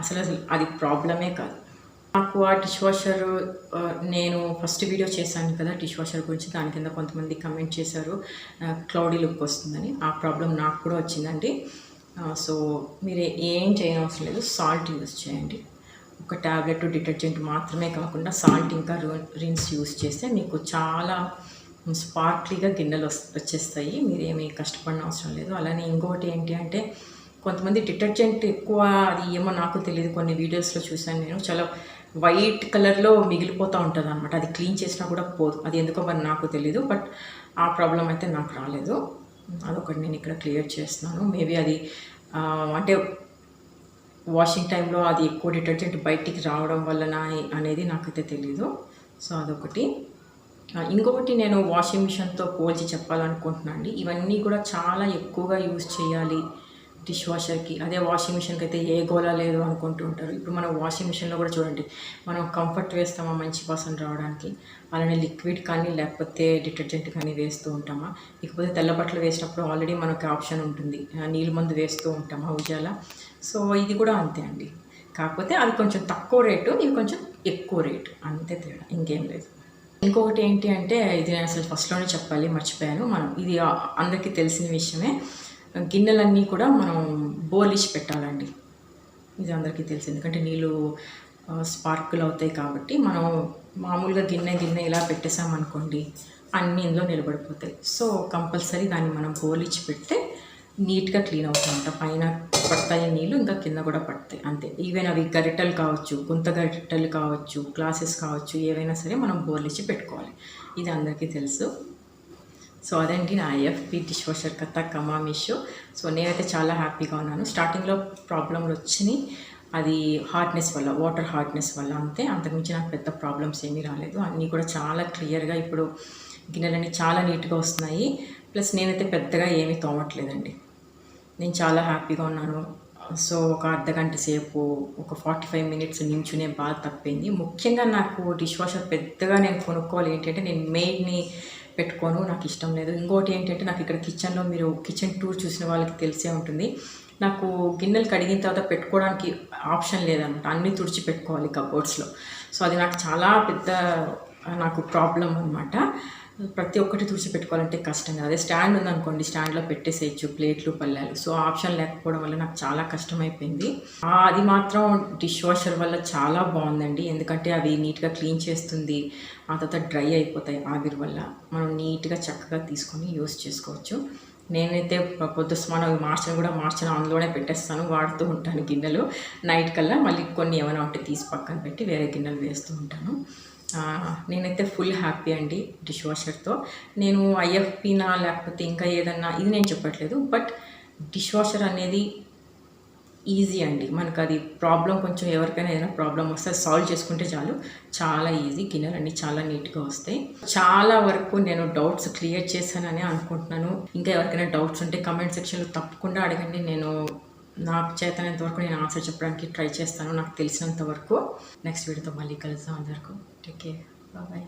అసలు అది ప్రాబ్లమే కాదు. నాకు ఆ డిష్ వాషర్ నేను ఫస్ట్ వీడియో చేశాను కదా డిష్ వాషర్ గురించి, దాని కింద కొంతమంది కమెంట్ చేశారు క్లౌడీ లుక్ వస్తుందని. ఆ ప్రాబ్లం నాకు కూడా వచ్చిందండి. సో మీరు ఏం చేయనవసరం లేదు, సాల్ట్ యూజ్ చేయండి. ఒక ట్యాబ్లెట్ డిటర్జెంట్ మాత్రమే కాకుండా సాల్ట్ ఇంకా రిన్స్ యూజ్ చేస్తే మీకు చాలా స్పార్క్లీగా గిన్నెలు వచ్చేస్తాయి, మీరేమీ కష్టపడిన అవసరం లేదు. అలానే ఇంకొకటి ఏంటి అంటే కొంతమంది డిటర్జెంట్ ఎక్కువ, అది ఏమో నాకు తెలియదు, కొన్ని వీడియోస్లో చూశాను నేను, చాలా వైట్ కలర్లో మిగిలిపోతూ ఉంటుంది అనమాట, అది క్లీన్ చేసినా కూడా పోదు, అది ఎందుకో మరి నాకు తెలీదు. బట్ ఆ ప్రాబ్లం అయితే నాకు రాలేదు, అదొకటి నేను ఇక్కడ క్లియర్ చేస్తున్నాను. మేబీ అది అంటే వాషింగ్ టైంలో అది ఎక్కువ డిటర్జెంట్ బయటికి రావడం వలన అనేది నాకైతే తెలీదు. సో అదొకటి. ఇంకొకటి నేను వాషింగ్ మిషన్తో పోల్చి చెప్పాలనుకుంటున్నాను అండి, ఇవన్నీ కూడా చాలా ఎక్కువగా యూజ్ చేయాలి డిష్ వాషర్కి. అదే వాషింగ్ మిషన్కి అయితే ఏ గోలా లేదు అనుకుంటూ ఉంటారు. ఇప్పుడు మనం వాషింగ్ మిషన్లో కూడా చూడండి, మనం కంఫర్ట్ వేస్తామా మంచి వాసన రావడానికి, అలానే లిక్విడ్ కానీ లేకపోతే డిటర్జెంట్ కానీ వేస్తూ ఉంటామా, ఇకపోతే తెల్ల బట్టలు వేసినప్పుడు ఆల్రెడీ మనకు ఆప్షన్ ఉంటుంది, నీళ్ళ మందు వేస్తూ ఉంటామా ఉజాల. సో ఇది కూడా అంతే అండి, కాకపోతే అవి కొంచెం తక్కువ రేటు, ఇవి కొంచెం ఎక్కువ రేటు, అంతే తేడా, ఇంకేం లేదు. ఇంకొకటి ఏంటి అంటే, ఇది నేను అసలు ఫస్ట్లోనే చెప్పాలి మర్చిపోయాను, మనం ఇది అందరికీ తెలిసిన విషయమే, గిన్నెలన్నీ కూడా మనం బోలిష్ పెట్టాలండి. ఇది అందరికీ తెలిసింది, ఎందుకంటే నీళ్ళు స్పార్కులు అవుతాయి కాబట్టి. మనం మామూలుగా గిన్నె ఇలా పెట్టేసామనుకోండి అన్నీ ఇందులో నిలబడిపోతాయి. సో కంపల్సరీ దాన్ని మనం బోలిచ్చి పెడితే నీట్గా క్లీన్ అవుతుందంట, పైన పడతాయి నీళ్ళు, ఇంకా కింద కూడా పడతాయి అంతే. ఈవెన్ అవి గరిటెలు కావచ్చు, గుంత గరిటెలు కావచ్చు, గ్లాసెస్ కావచ్చు, ఏవైనా సరే మనం బోర్లిచ్చి పెట్టుకోవాలి, ఇది అందరికీ తెలుసు. సో అదండి నా ఐఎఫ్బి డిష్ వాషర్ కథ కమామిషో. సో నేనైతే చాలా హ్యాపీగా ఉన్నాను. స్టార్టింగ్లో ప్రాబ్లంలు వచ్చినాయి, అది హార్డ్నెస్ వల్ల, వాటర్ హార్డ్నెస్ వల్ల అంతే, అంతకుమించి నాకు పెద్ద ప్రాబ్లమ్స్ ఏమీ రాలేదు. అన్నీ కూడా చాలా క్లియర్గా ఇప్పుడు గిన్నెలన్నీ చాలా నీట్గా వస్తున్నాయి. ప్లస్ నేనైతే పెద్దగా ఏమీ తోమట్లేదండి, నేను చాలా హ్యాపీగా ఉన్నాను. సో ఒక అర్ధగంట సేపు, ఒక 45 మినిట్స్ నించునే బాధ తప్పింది. ముఖ్యంగా నాకు డిష్ వాషర్ పెద్దగా నేను కొనుక్కోవాలి ఏంటంటే, నేను మెయిడ్ని పెట్టుకోను, నాకు ఇష్టం లేదు. ఇంకోటి ఏంటంటే, నాకు ఇక్కడ కిచెన్లో, మీరు కిచెన్ టూర్ చూసిన వాళ్ళకి తెలిసే ఉంటుంది, నాకు గిన్నెలు కడిగిన తర్వాత పెట్టుకోవడానికి ఆప్షన్ లేదనమాట, అన్నీ తుడిచి పెట్టుకోవాలి కబోర్డ్స్లో. సో అది నాకు చాలా పెద్ద నాకు ప్రాబ్లం అనమాట. ప్రతి ఒక్కటి తుడిచిపెట్టుకోవాలంటే కష్టం కదా. అదే స్టాండ్ ఉందనుకోండి, స్టాండ్లో పెట్టేసేయచ్చు ప్లేట్లు పళ్ళాలు. సో ఆప్షన్ లేకపోవడం వల్ల నాకు చాలా కష్టమైపోయింది. అది మాత్రం డిష్ వాషర్ వల్ల చాలా బాగుందండి, ఎందుకంటే అది నీట్గా క్లీన్ చేస్తుంది, ఆ తర్వాత డ్రై అయిపోతాయి ఆవిరి వల్ల. మనం నీట్గా చక్కగా తీసుకొని యూస్ చేసుకోవచ్చు. నేనైతే పొద్దుస్మానం మార్చను, అందులోనే పెట్టేస్తాను, వాడుతూ ఉంటాను గిన్నెలు. నైట్ కల్లా మళ్ళీ కొన్ని ఏమైనా ఉంటే తీసి పక్కన పెట్టి వేరే గిన్నెలు వేస్తూ ఉంటాను. నేనైతే ఫుల్ హ్యాపీ అండి డిష్ వాషర్తో. నేను ఐఎఫ్పీనా లేకపోతే ఇంకా ఏదన్నా ఇది నేను చెప్పట్లేదు, బట్ డిష్ వాషర్ అనేది ఈజీ అండి. మనకు అది ప్రాబ్లం కొంచెం ఎవరికైనా ఏదైనా ప్రాబ్లం వస్తే సాల్వ్ చేసుకుంటే చాలు, చాలా ఈజీ. గిన్నెలన్నీ చాలా నీట్గా వస్తాయి. చాలా వరకు నేను డౌట్స్ క్లియర్ చేశానని అనుకుంటున్నాను. ఇంకా ఎవరికైనా డౌట్స్ ఉంటే కమెంట్ సెక్షన్లో తప్పకుండా అడగండి. నేను నాకు చేతనంత వరకు నేను ఆన్సర్ చెప్పడానికి ట్రై చేస్తాను, నాకు తెలిసినంత వరకు. నెక్స్ట్ వీడియోతో మళ్ళీ కలుద్దాం. అందరికీ టేక్ కేర్, బాయ్.